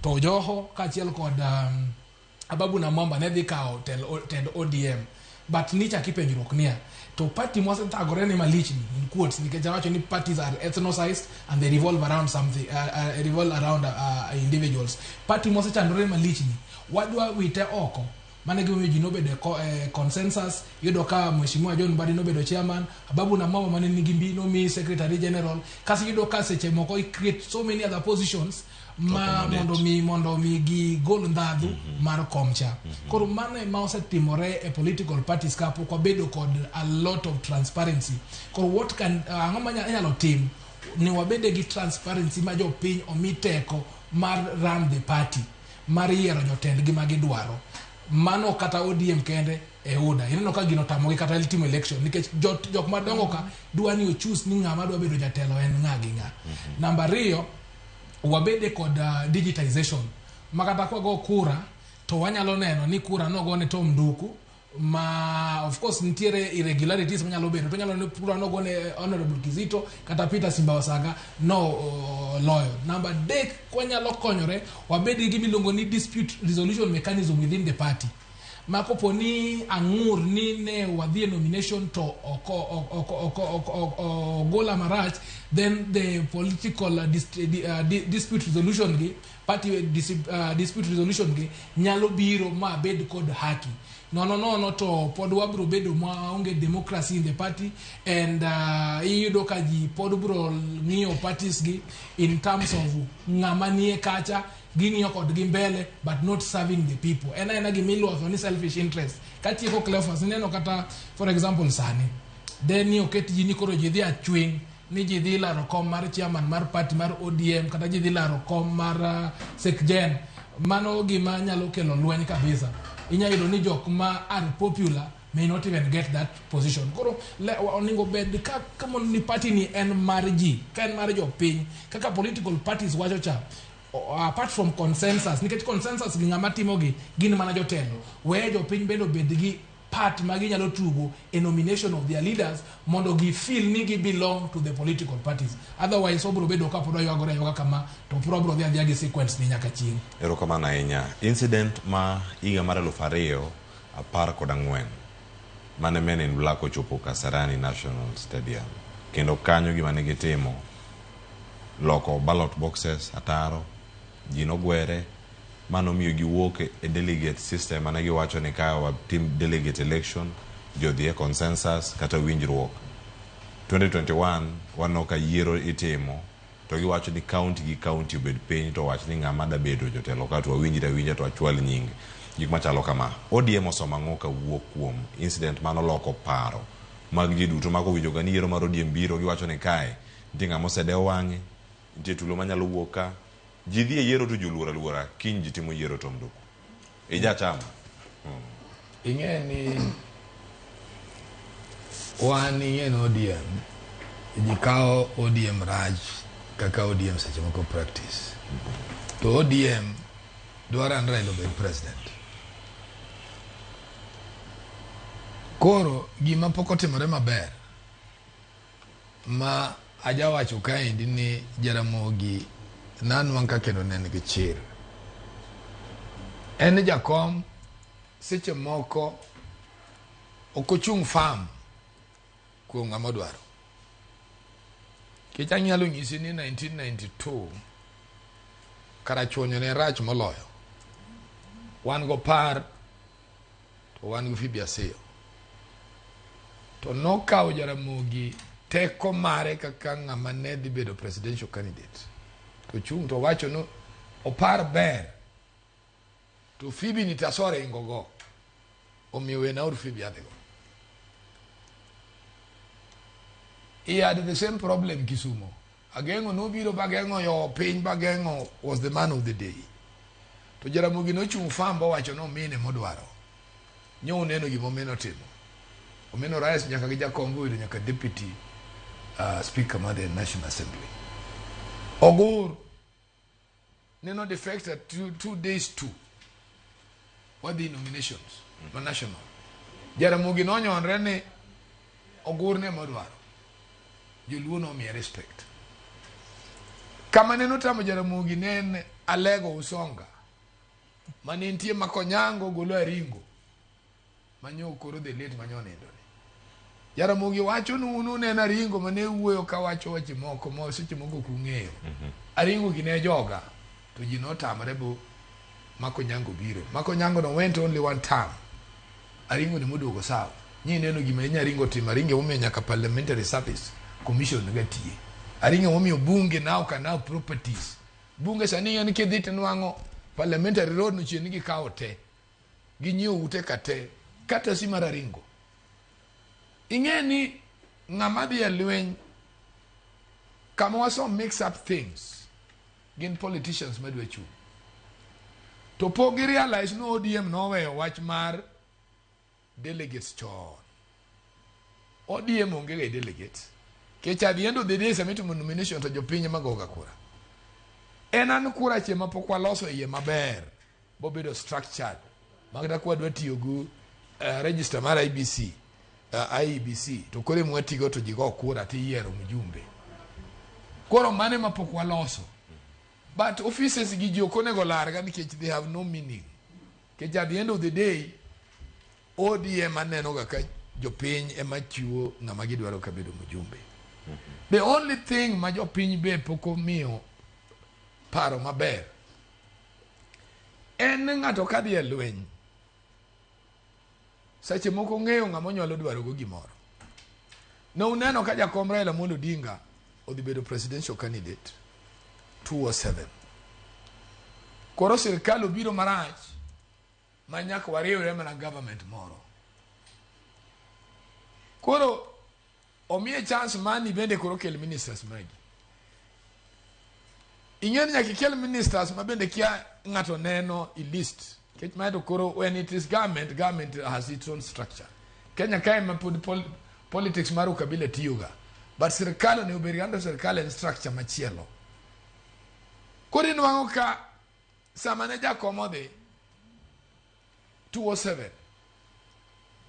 P: to Joho kachiel kod Babu na Mwamba ne dhi kao tend ODM, but nicha kipenjruok nia to party mwasetagore ni malichni in quotes nikech wacho ni parties are ethnicized and they revolve around something revolve around individuals. Party mwasechandore malichni wadwa wite oko, mane gimo ji nobedo consensus. Yudo ka Mheshimiwa John Mbadi nobedo chairman, Babu na Mwamba mane nigi mbi no mi secretary general, kasi yudo ka seche moko create so many other positions ma mondo mi gi gol ndadhu mar komcha. Koro mane ma osetimore e political parties kapo kwa bedo kod a lot of transparency. Koro what can ang'oma nyalo tim ni wabede gi transparency ma jopiny omiteko mar run the party, mar yiero jotendgi ma gidwaro. Mano kata ODM kende e UDA. Ineno ka gino tamogi kata timo election nikech jok madongo ka dwa ni choose ni ng'ama dwa bedo jatelo en ng'a gi ng'a. Namba 2, wabede kod digitization. Makata kwa go kura to wanyalo neno ni kura no gone Tom Nduku ma of course nitiere irregularities manyalo bedo to nyalo kura no gone Honorable Kizito kata Peter Simbawasaga no loyo. Namba 3 kwa nyalo konyore wabede gi miluongo ni dispute resolution mechanism within the party. Makopo ni angur ni ne wadhi nomination to gola marach, then the political dispute resolution gi party dispute resolution gi nyalo biro ma bed kod haki. No to pod wabro bedo ma onge democracy in the party and iyudo ka ji pod bro ng'iyo parties gi in terms of ng'amanie kacha ging'iyo kod gi mbele but not serving the people. Ena gi miluongo ni selfish interest. Katieko Cleophas neno kata for example sani then ni oket ji ni koro ji dhi achwing ni ji dhi laro kom mar chairman mar party mar ODM kata ji dhi laro kom mar sekjen. Mano gima nyalo kelo lweny kabisa. Inyayudo ni jok ma are popular may not even get that position. Koro oningo bed kama ni party ni en mar ji, ka en mar jopiny, kaka political parties wacho cha apart from consensus, nikech consensus gi ng'ama timo gi gin mana jotelo. Weye jopiny bendo bed gi part ma ginyalo tugo a nomination of their leaders mondo gi feel ni gi belong to the political parties. Otherwise obro bedo ka podo yagore yoga kama to probro dhi adhi gi sequence ni nyaka chieng.
A: Ero kama na inya incident ma higa mar 2014 mane Men in Black ochopo Kasarani National Stadium kendo kanyo gima ne gitimo loko ballot boxes ataro jino gwere mano miyo giwuok e delegate system mane giwacho ni ka wa team delegate election jodhi e consensus kata winjruok. 2021 wano ka yiero itimo to giwacho ni county gi county obed piny to wach ni ng'ama da bedo jotelo ka to winja to achwal nying gik machalo kama. ODM osomang'o ka wuok kuom incident mano loko paro mag ji duto mago winjo ga ni yiero mar ODM biro giwacho ni kae nitie ng'ama osedewo wang'e, nitie tulo manyalo wuok ka ji dhi e yiero to joluora kiny ji timo yiero Tom Nduku ija chama.
C: Ing'e ni wan ing'e ODM ji kao ODM raj kaka ODM seche moko practice to ODM dwaro Raila obed president. Koro gima pok otimore maber ma ajawacho kaendi ni Jaramogi nanwang' ka kendo ne nigi chir. En jakom seche moko okochung' farm kuom ng'ama dwaro. Kech anyalo nyisi ni 1992 karachuonyo ne rach moloyo. Wan go par to wan go Phoebe Asiyo. To nokawo Jaramogi teko mare kaka ng'ama ne dhi bedo presidential candidate. To chung' to wacho no opar ber to Phoebe ni tasore ingogo omiyo wenauru Phoebe adhigo. He had the same problem Kisumo. Agengo no biro bagengo yo piny bagengo was the man of the day. To Jaramogi no chung' fambo wacho no mine modwaro. Nyo neno gimo meno timo. Omeno rais nyaka gi jakombo ido nyaka deputy speaker of the National Assembly. Ogur neno defected 2 days to what the nominations no national. Jaramogi no nyonre ni Ogur ne modwaro. Joluo no mi respect. Kama neno tamo Jaramogi nen Alego Usonga mane ntie makonyango golo aringo manyo koro the late manyo nendo. Jaramogi wacho nunu ne na ringo mane wuoyo ka wacho wache moko mo seche moko kung'eyo. Aringo gine joga to ji no tamre bo makonyango biro. Makonyango no went only one time. Aringo ne moduogo sawa. Nyi neno gima nya ringo timo ringe ume nyaka parliamentary service commission ngatie. Aringo ume bunge now can now properties. Bunge sani yani kedhit nwango parliamentary road no chien gi kawo te. Ginyo ute kate kata si mara ringo. Ing'e ni ng'ama dhi e lweny kama waso mix up things gin politicians madwa chung'.
F: to pok gi realize no ODM noweyo wach mar delegates chon. ODM onge ga delegates. Kech at the end of the day samitimo nomination to jopiny magoga kura. En an kura chema pok waloso iye maber. Bobedo structured. Magda kwa dwa tiyo gu register mar IBC. IEBC. To kore mwatigo to jigo kura ti yiero mjumbe. Koro mane mapok waloso. But offices gi joko nego larga nikech they have no meaning. Kech at the end of the day, ODM aneno ga ka jopiny ema chiwo ng'ama gidwaro kabedo mjumbe. The only thing ma jopiny be poko miyo paro maber en ng'ato kadhi e lweny sache moko ng'eyo ng'ama onyalo dwaro go gimoro. Ne uneno ka jakom Raila Amolo Odinga odhi bedo presidential candidate 2007. Koro sirkal obiro marach ma nyaka wariwre mana government moro. Koro omiye chance mani bende koro kel ministers magi. Ing'eni nyaka kel ministers ma bende kia ng'ato neno i list. Kech maito koro when it is government has its own structure. Kenya kae ma politics maru kabila tiyoga. But sirkal ne uberiando sirkal en structure machielo. Koro inwang'o ka sama ne jakom odhi 2007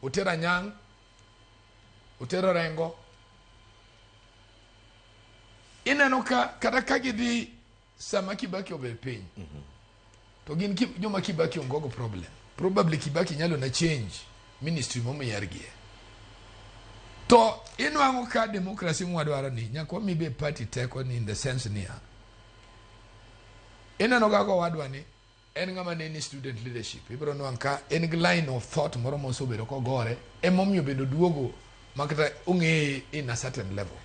F: Otera Nyang' Otero Rengo ineno ka kata ka gidhi sama Kibaki obe piny to gin joma Kibaki ongogo problem. Probably Kibaki nyalo na change ministry momiyargie. To inwang'o ka democracy mwadwaro ni nyaka mibe party teko ni in the sense niya ineno gago wadwa ni en ng'ama ne ni student leadership. Ibro nwang' ka en gi line of thought moro mosebedo kogore emomiyo bedo duogo makata ung'eye in a certain level.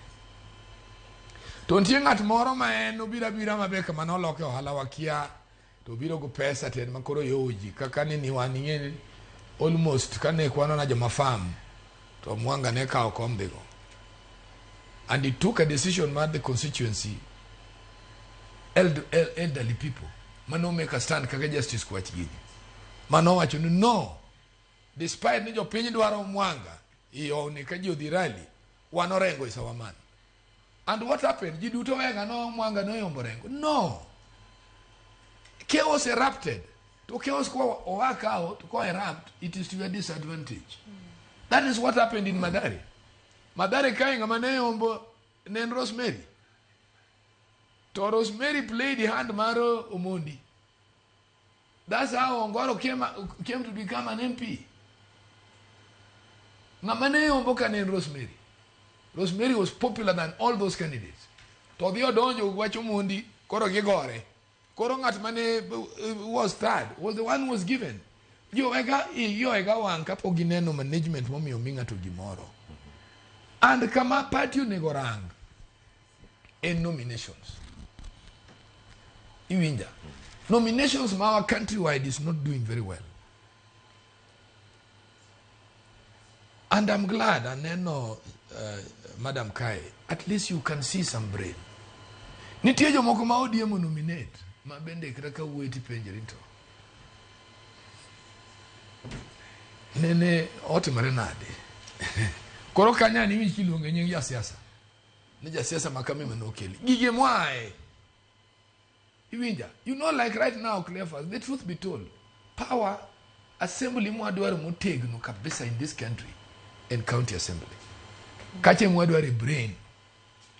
F: To nitie ng'at moro ma en obirabira mabe kama noloke ohala wakia to biro go pesa ten makoro yoji kaka ni wan ing'eni almost kane kwano na joma farm to Mwanga ne kawo komdego. And he took a decision by the constituency elderly people mano make a stand kaka justice kwa chigini. Mano wacho ni no, despite ni jopiny dwaro Mwanga iyo ni ka ji odhi rally wanorengo is our man. And what happened? Ji duto wenga no Mwanga no yombo rengo. No. Chaos erupted. To chaos kwa owakao to kwa erupt, it is to your disadvantage. That is what happened in Madari. Madari kainga mane yombo nen Rosemary. To Rosemary played the hand maro Omondi. That's how Ongoro came to become an MP. Ngamane yombo kanen Rosemary. Rosemary was popular than all those candidates. To the odonjo wacho Omondi koro gigore. Koro ngat mane was third was the one who was given. Yo ega wan kapo gineno management momiyo minga to gimoro. And kama party negorang in nominations. Iwinja. Nominations ma our countrywide is not doing very well. And I'm glad, and then Madam Kai, at least you can see some brain. Nitie jomoko ma ODM nominate ma bende kaka wuoti penjerinto. Nene otimore nade. Koro kanya ni wiki luonge nying ya siasa. Ni ja siasa makame manokeli. Gige mwae. Iwinja. You know like right now Cleophas, the truth be told, power assembly mwadwaro motegno kabisa in this country and county assembly. Kache mwadwaro brain.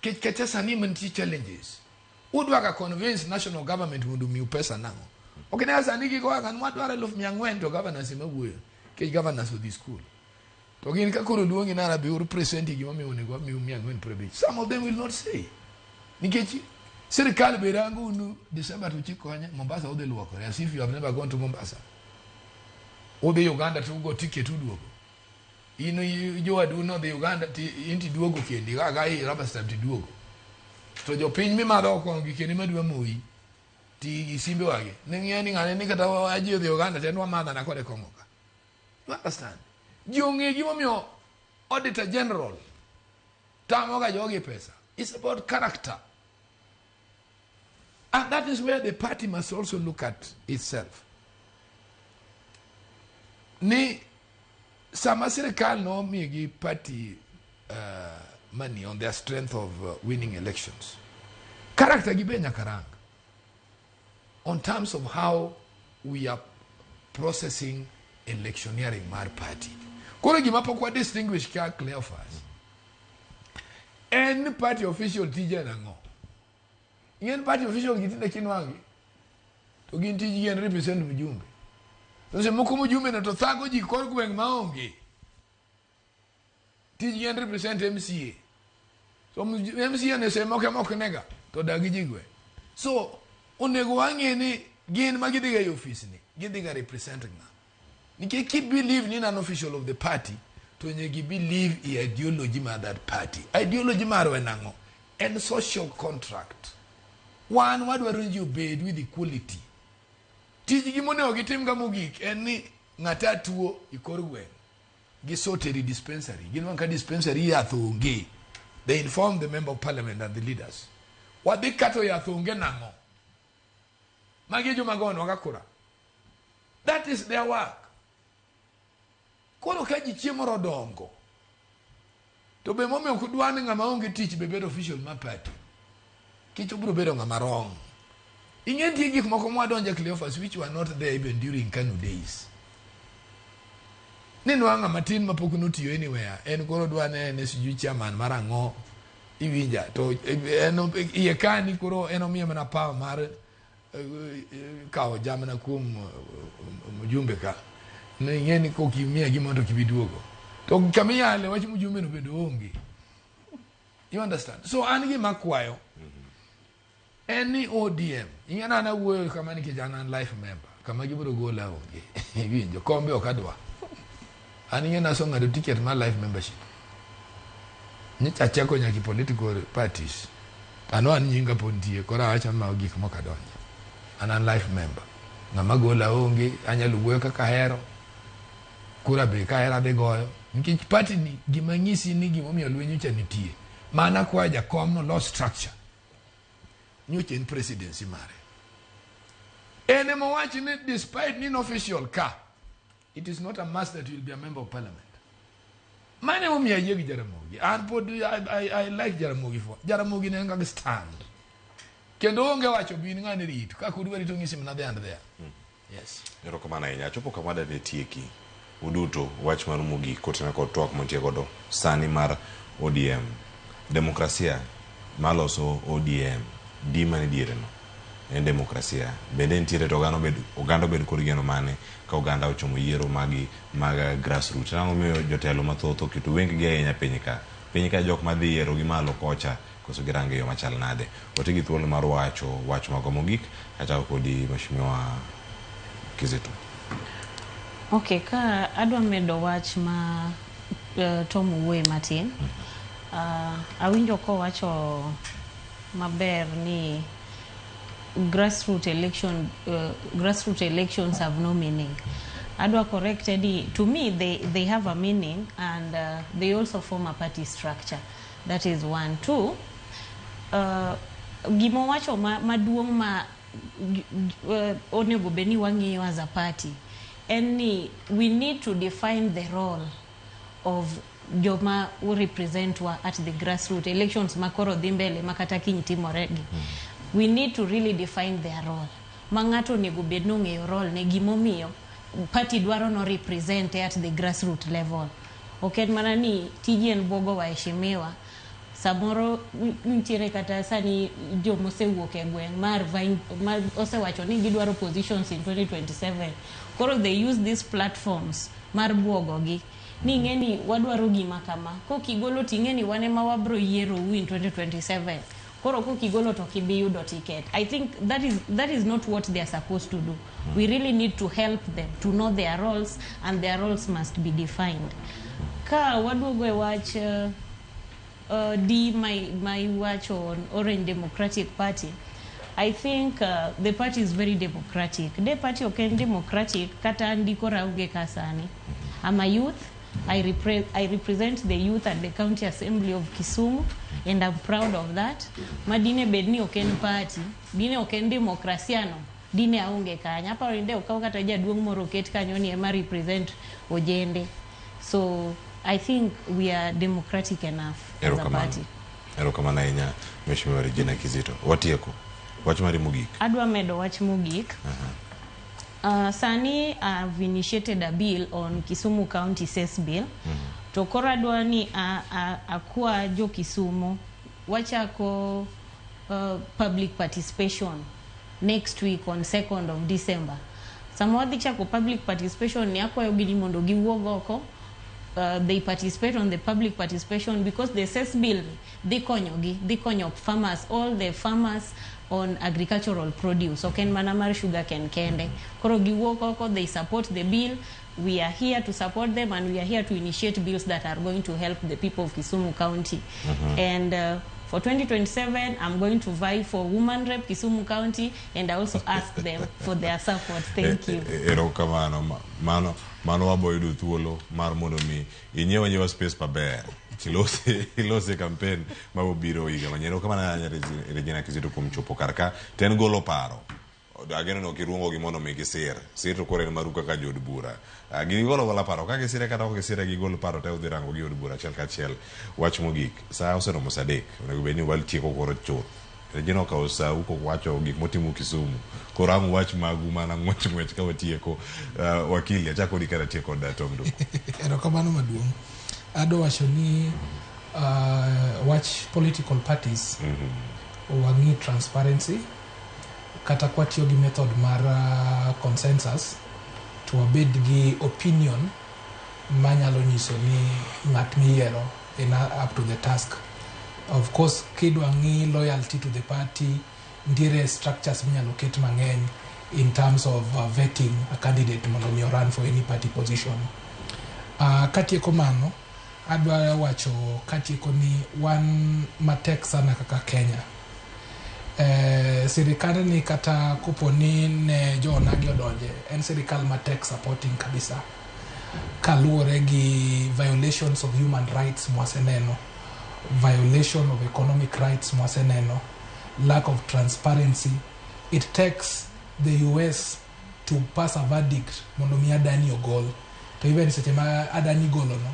F: Kecha sani manti challenges. Udwaka convince national government mundu miu pesa nango. Okay, na sani kiko akan mwadwaro lof miangwen to governance mabuyo. Kech governance of this school. To gin ka koro luongi na rabi representing gima mi onego mi miangwen privilege. Some of them will not say. Nikechi serikali berangu unu December tuchikonya Mombasa ode luokore as if you have never gone to Mombasa. Ode Uganda to go ticket uduogo. You adu no the Uganda inti duogo kendi ga rubber stamp ti duogo. To jo piny mi madho kon gi kendi madwa moyi ti simbe wage. Nengiani ngane ni kata aji the Uganda tenwa madha na kode kongoka. You understand? Jionge gimo mio Auditor General tamoga jogi pesa. It's about character. And that is where the party must also look at itself. ni sama sirikal no migi party money on their strength of winning elections. Character gi be nyakarang on terms of how we are processing electioneering mar party. Koro gima pokwa distinguish ka Cleophas. Any party official tije nango. Yen party official gitinda kinwangi. To gin tiji yen represent mjumbe. Nse moko mjumbe na to thago ji kor gweng maonge. Tiji yen represent MCA. So MCA ne se moke nega to dagi jigwe. So onego wange ni gin magidiga yo office ni. Gidiga representing na. Nike keep believe in an official of the party to nyegi believe in ideology ma that party. Ideology ma wenango and social contract. One what were you bed with equality. Tiji gimone ogitim ga mogik en ni ngata tuo ikorwe. Gisoteri dispensary. Ginwan ka dispensary ya thonge. They inform the member of parliament and the leaders. What they kato ya thonge nango. Magejo magono wakakura. That is their work. Koro kaji chiemo rodongo. To be mome okudwane ngama onge tich be bedo official ma party. Kicho bro bedo ngama wrong. Ingenti gik moko mwadonje Cleophas which were not there even during Kanu days. Nino anga matin mapoko notiyo anywhere. En koro dwane ne siju chairman marango iwinja to eno iekani koro eno miye mana power mar kao jamana kum mjumbe ka. Ne ngeni ko kimia gimondo kibiduogo. To kamia le wachi mjumbe no bedo onge. You understand? So anigi makwayo. Any ODM, ingana na uwe kama ni kijana life member, kama gibudo go la onge. Winjo kombe okadwa. Ani ngena songa do ticket ma life membership. Ni chachako nyaki political parties. Ano ani nyinga pontie kora acha ma gik mokadonja. Anan life member. Ngama go la onge anyalo wuoyo kaka hero. Kura be ka hera be goyo. Nikech party ni gimanyisi ni gimomiyo lwenyu cha nitie. Mana kwa jakom no law structure. Nyoche in presidency mare. Ene mwachi ni despite ni official ka, it is not a must that you will be a member of parliament. Mane mumia yegi Jaramogi. And I like Jaramogi for. Jaramogi nenga stand. Kendo onge wacho bini ngani ritu. Kakudwa ritu ngisi mnade and there. Yes.
A: Yoroko mana inya. Chopo kamada de tieki. Uduto wachman mugi kotina kotoa kumontia kodo. Sani mar ODM. Demokrasia. Maloso ODM. Dimani direno. En demokrasia. Bende ntire to ogando bedo korigeno mane ka oganda ochomo yiero maga grassroots. Nango miyo jotelo mathoth oketo wengi gi ahinya piny ka jok madhi yiero gi malo kocha koso girange yo machal nade. Otigi thuolo mar wach mago mogik kata kodi mheshimiwa Kizito.
B: Okay, ka adwa medo wach ma Tom wuoye matin. Awinjo ko wacho maber ni grassroots elections have no meaning. Adwa corrected, to me they have a meaning, and they also form a party structure. That is one. Two, gimo wacho maduong ma onego beni wangiyo as a party, and we need to define the role of joma who represent wa at the grassroots elections makoro dhimbele makata kiny timoregi. We need to really define their role. Mangato nego bedno ng'eyo role ne gimomiyo party dwaro no represent at the grassroots level. Okay, mana ni TGN bogo waheshimiwa. Samoro ntiere kata sani jomose wuok e gweng mar osewacho ni gidwaro positions in 2027. Koro they use these platforms mar buogogi. Ni ngeni wadwaro gima kama. Ko kigolo tingeni wane ma wabro yiero in 2027. Koro ko kigolo to kibiyudo ticket. I think that is not what they are supposed to do. We really need to help them to know their roles, and their roles must be defined. Ka wadwogo e wach my watch on Orange Democratic Party. I think the party is very democratic. The party okay democratic kata ndiko rauge kasani. I'm a youth. I represent the youth at the County Assembly of Kisumu, and I'm proud of that. Madine bedni oken party, bine oken demokrasiano. dine aonge kanya aparo inde okaw kata jaduong' moro ket kanyo ni ema represent ojende. So I think we are democratic enough as a party.
A: Erokamano ahinya Mheshimiwa Regina Kizito. Watieko. Wach mari mogik.
B: Adwa medo wach mogik. Sani I've initiated a bill on Kisumu County Cess Bill. To koro adwa ni akwa jo Kisumu wachako public participation next week on 2nd of December. Sama wadhi chako public participation ni akwayo gidi mondo giwuog oko. They participate on the public participation because the Cess Bill they konyo farmers, all the farmers on agricultural produce. Okay, manamar sugar can kende. Koro giwuog oko, they support the bill. We are here to support them and we are here to initiate bills that are going to help the people of Kisumu County. And for 2027, I'm going to vie for Woman Rep Kisumu County and I also ask them for their support. Thank you.
A: Erokamano. Mano waboyudo thuolo mar mondo mi inyewa space maber. Ilose campaign mabobiro higa manyien. Erokamano Regina Kizito kuom chopo karka ten golo paro. Ageno no kiruongo gi mondo mi gisir. Sir to kore maruka ka jod bura. Gigolo gola paro ka gisire kata ok gisire gigolo paro te udhi rango gi od bura achiel ka achiel. Wach mogik. Sa oseromo sadek. Onego bed ni waltieko koro chuth. Regina ka osa uko wacho gik motimo Kisumu. Korangu wach magu mana ngwech ka watieko. Wakili achako dikara tieko dato mdo.
P: Erokamano maduong'. Ado wacho ni watch political parties wangi transparency kata kwatiyo gi method mar consensus to wabed gi opinion manyalo nyiso ni ng'at miyiero in up to the task. Of course, kidwa ngi loyalty to the party, ndire structures minyalo ket mang'eny in terms of vetting a candidate mondo mi run for any party position. Katieko mano, adwa wacho katieko ni wan matek sana kaka Kenya. Sirikal ni kata kuponi ne jo nagi odonje, en sirikal matek supporting kabisa. Kaluwore gi violations of human rights mwaseneno, violation of economic rights mwaseneno, lack of transparency. It takes the US to pass a verdict mondo mi Adani ogol. To even seche ma Adani golo no,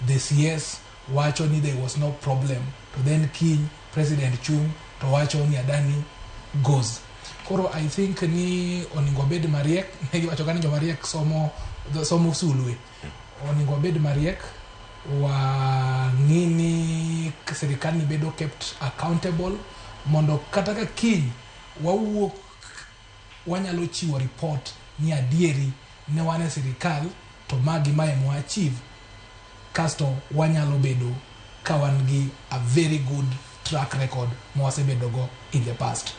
P: the CS wacho ni there was no problem. To then King President Chung to wacho ni Adani goes. Koro I think ni oningo bed mariek, negi wacho kani jo mariek somo sulwe. Oningo bed mariek wa ngini serikali bedo kept accountable mondo kata ka King wawuok wanyalo chiwo report ni adieri ne wane serikal to magi mae mo achieve kasto wanyalo bedo kawangi a very good track record mo wasebedo go in the past.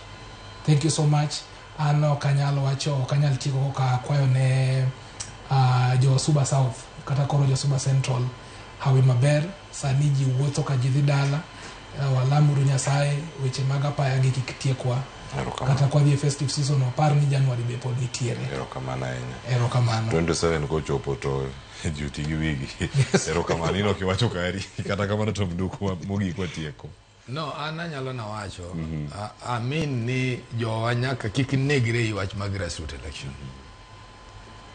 P: Thank you so much. Ano kanyalo wacho kanyal tiko ka kwayo ne jo Suba South kata koro jo Suba Central hawi maber sani ji wuotho ka ji dala walamuru Nyasaye weche maga paya gi kitiekwa kata kwa the festive season opar ni January be pod nitiere. Erokamano
A: 27 ko chopo to duty gi wigi. Erokamano ino kiwacho kari kata kamano to mduku mogi kwa tieko.
F: No, anyalo na wacho amin ni jo wanyaka kik negre wach mag grassroots election.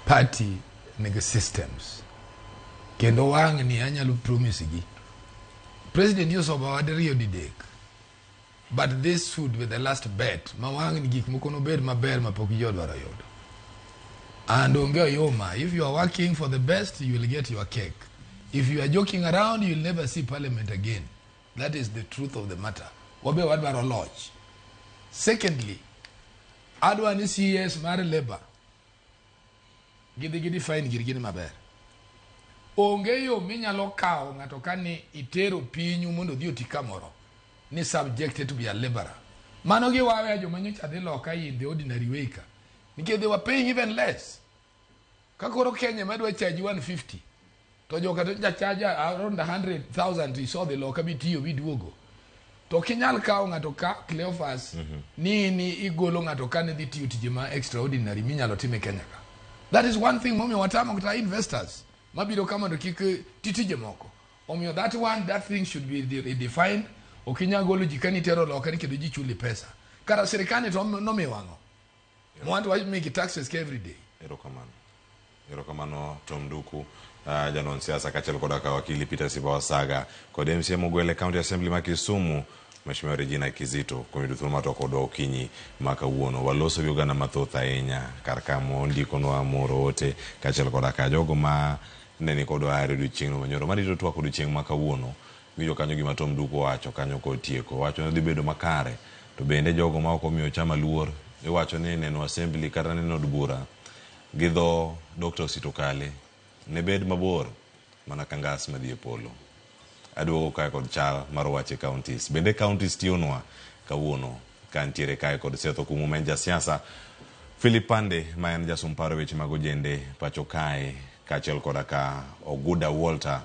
F: Party neg systems. Kendo wang ni anyalo promise gi. President Yosoba wadriyo didek. But this should be the last bet. Mawang ni gik moko no bed maber mapok yodwaro yodo. And onge yoma, if you are working for the best, you will get your cake. If you are joking around, you will never see parliament again. That is the truth of the matter. Wabe wadwaro lodge. Secondly, adwa ni CS mar labor. Gidi fine gidi maber. Onge yo minyalo kao ngato kani itero pinyu mondo dhi oti kamoro ni subjected to be a laborer. Mano gi wawe jo manyocha dhi loka in the ordinary way ka. Because they were paying even less. Kakoro Kenya medwa charge 150. To joka to charge around 100,000 to saw the loka bitiyo biduogo. To kinyal kao ngato ka Cleophas ni igolo ngato kani dhi tiyo tijema extraordinary minyalo time Kenya ka. That is one thing momi watama kuta investors. Mabiro kama ndo kike titije moko. Omio that thing should be defined. Okinya golo jikani tero loka ni kedo jichuli pesa. Kara serikali to no miwango. Mwantu wa make taxes every day.
A: Erokamano Tom Duku janon siasa kachel kodaka wakili Peter Sibawa Saga kod MCA Mogwele County Assembly ma Kisumu Mheshimiwa Regina Kizito kumiduthuma to kodo okinyi makawuono waloso yogana mathoth ahinya karkamo ndikonwa moro wote kachel kodaka jogo ma neni kodo are duchieng manyoro marito twa kodo chieng makawuono wiyo kanyo gima Tom Duku wacho kanyo kotieko wacho ne dibedo makare to bende jogo ma okomiyo chama luor iwacho ni neno assembly kata neno od bura gidho Dr. Sitokale ne bed mabor mana kangas madhie polo aduogo kae kod chal mar wache counties bende counties tionwa kawuono kantiere kae kod Setho Kumu menja siasa Philip Pande ma en jasumparo weche mag ojende pacho kae kachel kodaka Oguda Walter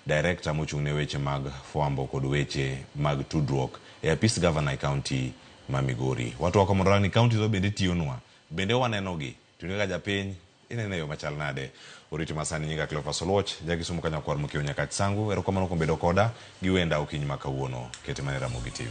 A: director mochung'ne weche mag fwambo kod weche mag tudruok e apis governor county ma Migori watu wako morani county zo bende tionwa bende wanenogi tunika japiny inene yo machal nade oriti masani nyinga Cleophas Oloch jagi sumu kanya kwar mukio nyakati sangu erokamano kombedo koda giwenda okinyi makawuono kete manera Mugi TV